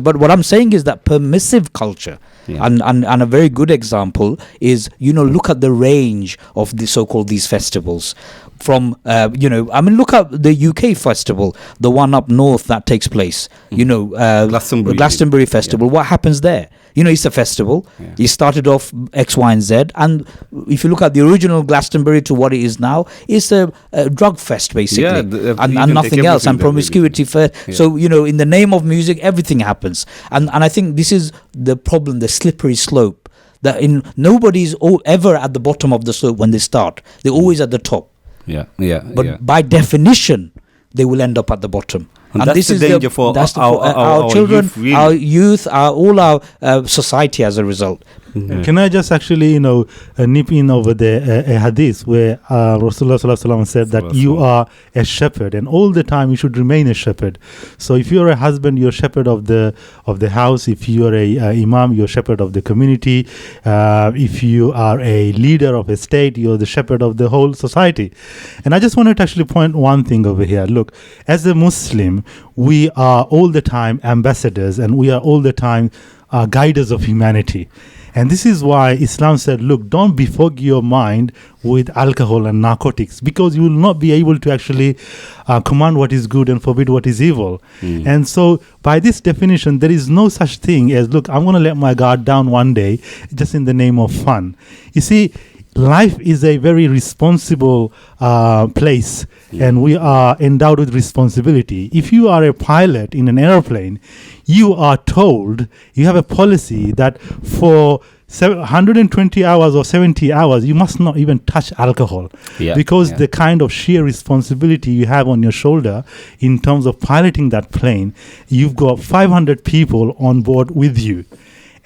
But what I'm saying is that permissive culture. And a very good example is, look at the range of the so-called these festivals. From look at the UK festival, the one up north that takes place, Glastonbury Festival. What happens there? It's a festival. It started off X, Y, and Z, and if you look at the original Glastonbury to what it is now, it's a drug fest basically, and nothing else, and promiscuity fest. So in the name of music, everything happens, and I think this is the problem, the slippery slope. That nobody's ever at the bottom of the slope when they start. They're always at the top. But by definition, they will end up at the bottom. And that's this is the danger for our children, youth, really. Our youth, all our society as a result. Can I just actually, nip in over there a hadith where Rasulullah Sallallahu Alaihi Wasallam said that you are a shepherd, and all the time you should remain a shepherd. So if you're a husband, you're a shepherd of the house. If you're a imam, you're a shepherd of the community. If you are a leader of a state, you're the shepherd of the whole society. And I just wanted to actually point one thing over here. Look, as a Muslim, we are all the time ambassadors, and we are all the time guiders of humanity. And this is why Islam said, look, don't befog your mind with alcohol and narcotics, because you will not be able to actually command what is good and forbid what is evil. And so by this definition, there is no such thing as, look, I'm going to let my guard down one day just in the name of fun. You see, life is a very responsible place, and we are endowed with responsibility. If you are a pilot in an airplane, you are told, you have a policy that for 120 hours or 70 hours, you must not even touch alcohol, because the kind of sheer responsibility you have on your shoulder in terms of piloting that plane, you've got 500 people on board with you.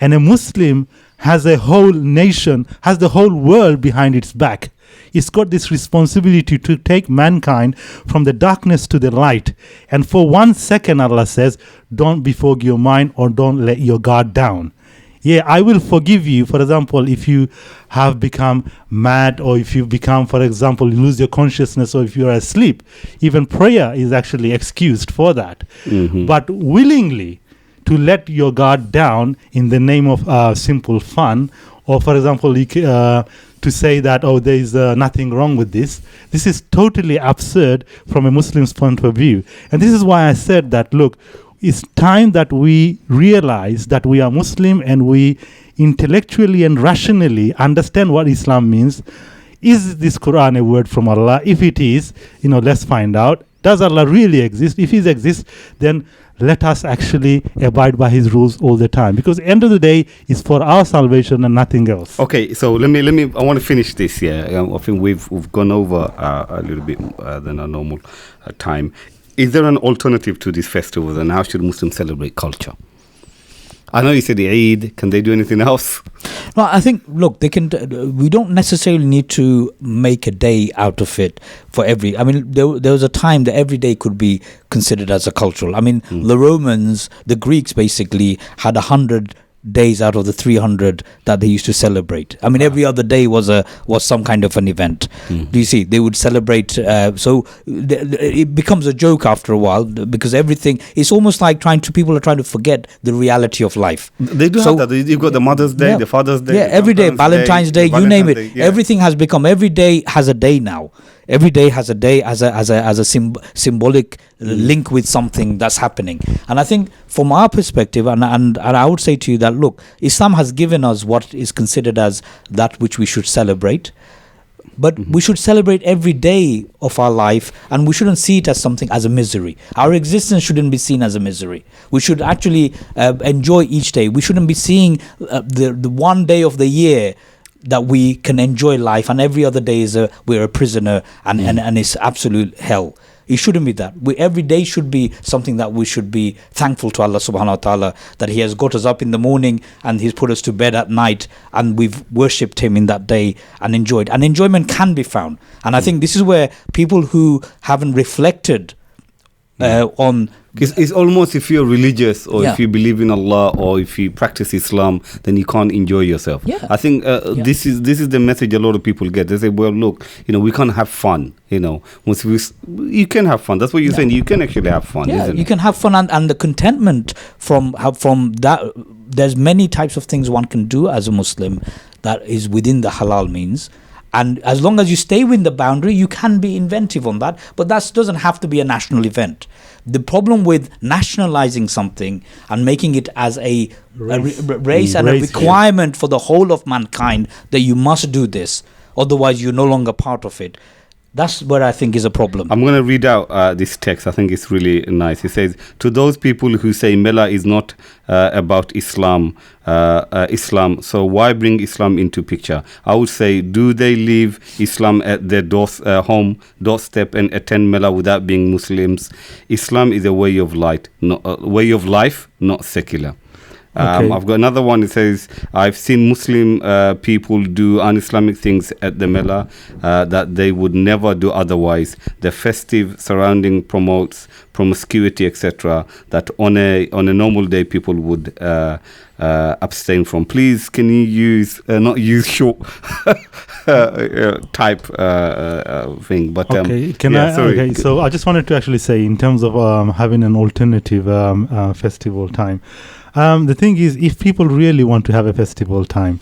And a Muslim has a whole nation, has the whole world behind its back. It's got this responsibility to take mankind from the darkness to the light. And for 1 second, Allah says, don't befog your mind, or don't let your guard down. I will forgive you, for example, if you have become mad, or if you become, for example, you lose your consciousness, or if you are asleep. Even prayer is actually excused for that. But willingly to let your guard down in the name of simple fun, or for example, to say that, oh, there is nothing wrong with this. This is totally absurd from a Muslim's point of view. And this is why I said that, look, it's time that we realize that we are Muslim, and we intellectually and rationally understand what Islam means. Is this Quran a word from Allah? If it is, let's find out. Does Allah really exist? If He exists, then let us actually abide by his rules all the time, because at the end of the day, it's for our salvation and nothing else. Okay, so let me. I want to finish this here. I think we've gone over a little bit than our normal time. Is there an alternative to these festivals, and how should Muslims celebrate culture? I know you said the Eid. Can they do anything else? No, I think, look, they can. We don't necessarily need to make a day out of it for every. I mean, there was a time that every day could be considered as a cultural. I mean, the Romans, the Greeks, basically had 100 days out of the 300 that they used to celebrate. I mean, every other day was some kind of an event. Do you see? They would celebrate. So it becomes a joke after a while, because everything, it's almost like people are trying to forget the reality of life. They do have that. You've got the Mother's Day, the Father's Day. Yeah, every day, Valentine's Day, you name it. Everything has become, every day has a day now. Every day has a day as a symbolic link with something that's happening. And I think from our perspective, and I would say to you that, look, Islam has given us what is considered as that which we should celebrate. But we should celebrate every day of our life, and we shouldn't see it as something, as a misery. Our existence shouldn't be seen as a misery. We should actually enjoy each day. We shouldn't be seeing the one day of the year that we can enjoy life, and every other day we're a prisoner and it's absolute hell. It shouldn't be that. Every day should be something that we should be thankful to Allah subhanahu wa ta'ala, that He has got us up in the morning and He's put us to bed at night, and we've worshipped Him in that day and enjoyed. And enjoyment can be found. And I think this is where people who haven't reflected on... It's almost, if you're religious, or if you believe in Allah, or if you practice Islam, then you can't enjoy yourself. I think this is the message a lot of people get. They say, well, look, we can't have fun. You can have fun. That's what you're saying. You can actually have fun, isn't it? You can have fun, and the contentment from that. There's many types of things one can do as a Muslim that is within the halal means. And as long as you stay within the boundary, you can be inventive on that. But that doesn't have to be a national event. The problem with nationalizing something and making it as a race and a requirement for the whole of mankind that you must do this, otherwise you're no longer part of it. That's where I think is a problem. I'm going to read out this text. I think it's really nice. It says, to those people who say Mela is not about Islam, so why bring Islam into picture? I would say, do they leave Islam at their home doorstep and attend Mela without being Muslims? Islam is a way of life, not secular. I've got another one. It says, I've seen Muslim people do un-Islamic things at the Mela that they would never do otherwise. The festive surrounding promotes promiscuity, etc., that on a normal day people would abstain from. Please, can you not use short type thing? But okay, so I just wanted to actually say, in terms of having an alternative festival time. The thing is, if people really want to have a festival time,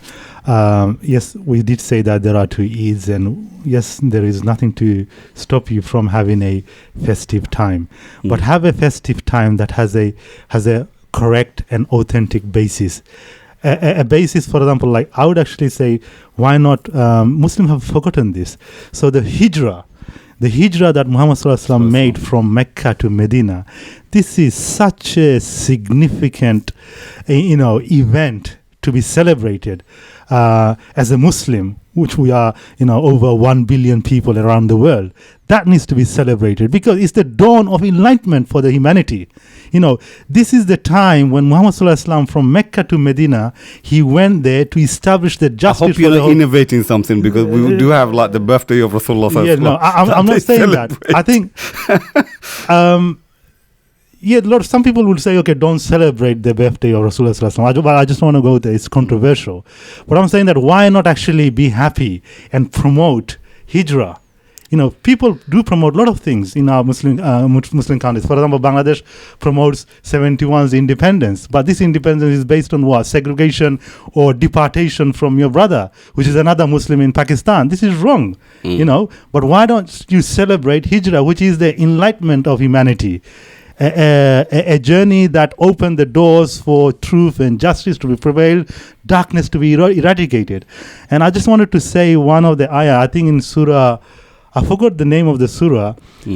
yes, we did say that there are 2 Eids, and yes, there is nothing to stop you from having a festive time. But have a festive time that has a correct and authentic basis. A basis, for example, like I would actually say, why not? Muslims have forgotten this. So the hijrah that Muhammad Sallallahu Alaihi Wasallam made from Mecca to Medina, this is such a significant, event to be celebrated as a Muslim, which we are, over 1 billion people around the world. That needs to be celebrated because it's the dawn of enlightenment for the humanity. This is the time when Muhammad Sallallahu Alaihi Wasallam from Mecca to Medina, he went there to establish the justice. I hope you're innovating something, because we do have like the birthday of Rasulullah. Yeah, no, I'm not saying that. I think, some people will say, okay, don't celebrate the birthday of Rasulullah Sallallahu Alaihi Wasallam. But I just want to go there. It's controversial. But I'm saying that why not actually be happy and promote hijrah? People do promote a lot of things in our Muslim countries. For example, Bangladesh promotes 71's independence. But this independence is based on what? Segregation or deportation from your brother, which is another Muslim in Pakistan. This is wrong, But why don't you celebrate hijrah, which is the enlightenment of humanity? A journey that opened the doors for truth and justice to be prevailed, darkness to be eradicated. And I just wanted to say one of the ayah, I think in Surah I forgot the name of the surah.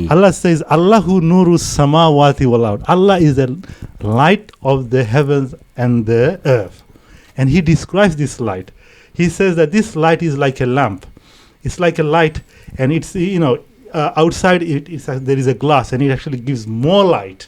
Allah says, Allahu nuru samawati wal ard. Allah is the light of the heavens and the earth. And he describes this light. He says that this light is like a lamp. It's like a light, and it's, outside there is a glass, and it actually gives more light.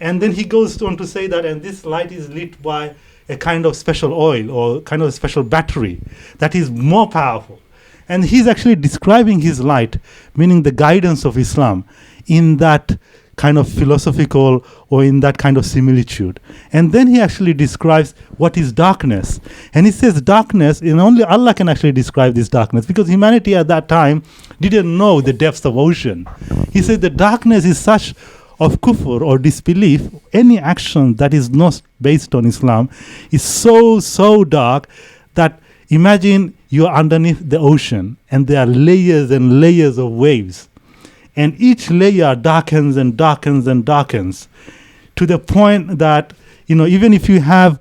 And then he goes on to say that, and this light is lit by a kind of special oil or kind of special battery that is more powerful. And he's actually describing his light, meaning the guidance of Islam, in that kind of philosophical or in that kind of similitude. And then he actually describes what is darkness. And he says darkness, and only Allah can actually describe this darkness, because humanity at that time didn't know the depths of ocean. He said the darkness is such of kufr or disbelief. Any action that is not based on Islam is so dark that imagine you're underneath the ocean and there are layers and layers of waves. And each layer darkens and darkens and darkens to the point that, even if you have,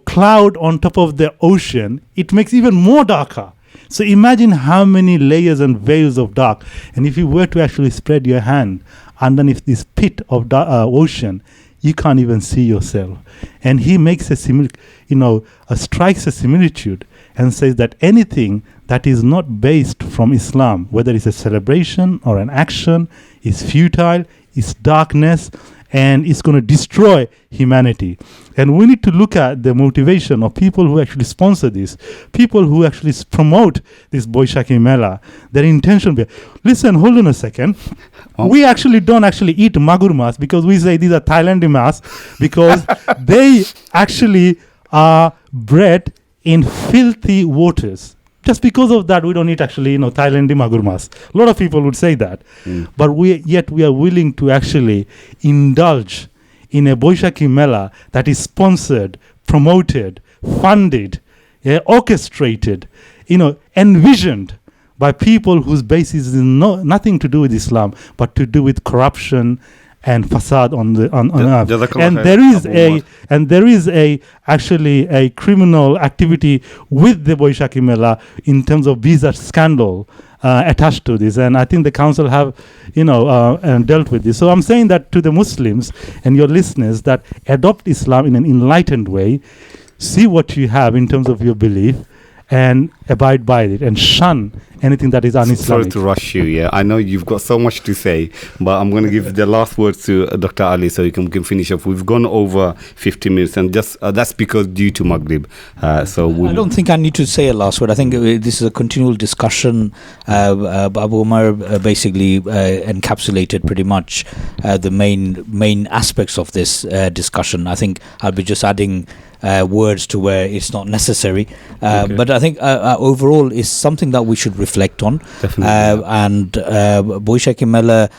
cloud on top of the ocean, it makes even more darker. So imagine how many layers and veils of dark. And if you were to actually spread your hand underneath this pit of ocean, you can't even see yourself. And he makes strikes a similitude and says that anything that is not based from Islam, whether it's a celebration or an action, is futile, is darkness, and it's going to destroy humanity. And we need to look at the motivation of people who actually sponsor this, people who actually promote this Boishakhi Mela, their intention. Listen, hold on a second. We actually don't eat magur mas, because we say these are Thailand mas, because they actually are bred in filthy waters. Just because of that, we don't eat Thailand magur mas. A lot of people would say that. But we are willing to actually indulge in a Boishakhi Mela that is sponsored, promoted, funded, orchestrated, envisioned by people whose basis is nothing to do with Islam, but to do with corruption and facade on earth. And there is actually a criminal activity with the Boishakhi Mela in terms of visa scandal attached to this. And I think the council have dealt with this. So I'm saying that to the Muslims and your listeners, that adopt Islam in an enlightened way, see what you have in terms of your belief, and abide by it, and shun anything that is un-Islamic. Sorry to rush you, yeah. I know you've got so much to say, but I'm going to give the last words to Dr. Ali so we can finish off. We've gone over 50 minutes, and just that's because due to Maghrib. I don't think I need to say a last word. I think this is a continual discussion. Abu Umar basically encapsulated pretty much the main aspects of this discussion. I think I'll be just adding words to where it's not necessary. But I think overall it's something that we should reflect on. And Boishakhi Mela,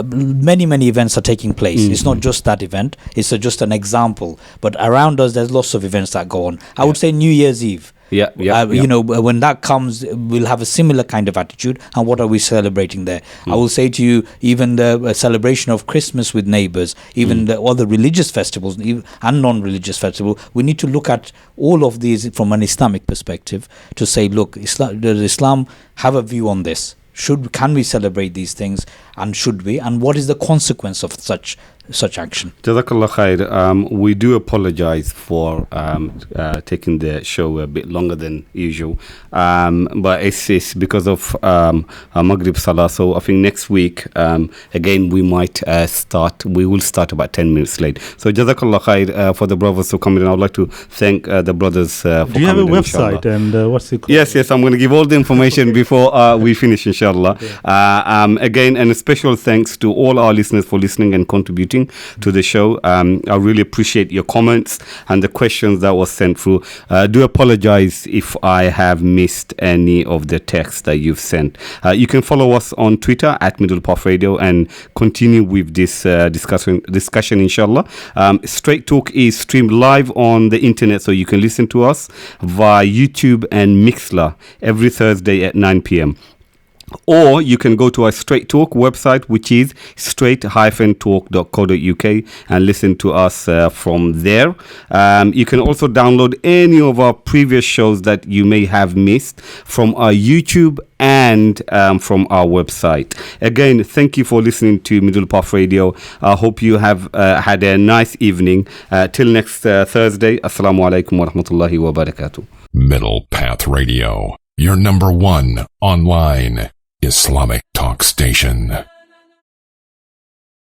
many events are taking place. It's not just that event. It's just an example. But around us, there's lots of events that go on. I would say New Year's Eve. When that comes, we'll have a similar kind of attitude. And what are we celebrating there? I will say to you, even the celebration of Christmas with neighbors, even the other religious festivals and non-religious festivals, we need to look at all of these from an Islamic perspective to say, look, does Islam have a view on this? Can we celebrate these things, and should we? And what is the consequence of such action? Jazakallah khair. We do apologize for taking the show a bit longer than usual, but it's because of Maghrib Salah. So I think next week again we might we will start about 10 minutes late. So Jazakallah khair for the brothers for coming in. I would like to thank the brothers for coming in. Do you have a website, and what's it called? Yes, I'm going to give all the information before we finish, inshallah. Again, and a special thanks to all our listeners for listening and contributing to the show. I really appreciate your comments and the questions that was sent through. Do apologize if I have missed any of the text that you've sent. You can follow us on Twitter at Middle Path Radio and continue with this discussion, inshallah. Straight Talk is streamed live on the internet, so you can listen to us via YouTube and Mixler every Thursday at 9 p.m. Or you can go to our Straight Talk website, which is straight-talk.co.uk, and listen to us from there. You can also download any of our previous shows that you may have missed from our YouTube and from our website. Again, thank you for listening to Middle Path Radio. I hope you have had a nice evening. Till next Thursday, Assalamu alaikum wa rahmatullahi wa barakatuh. Middle Path Radio, your number one online Islamic talk station.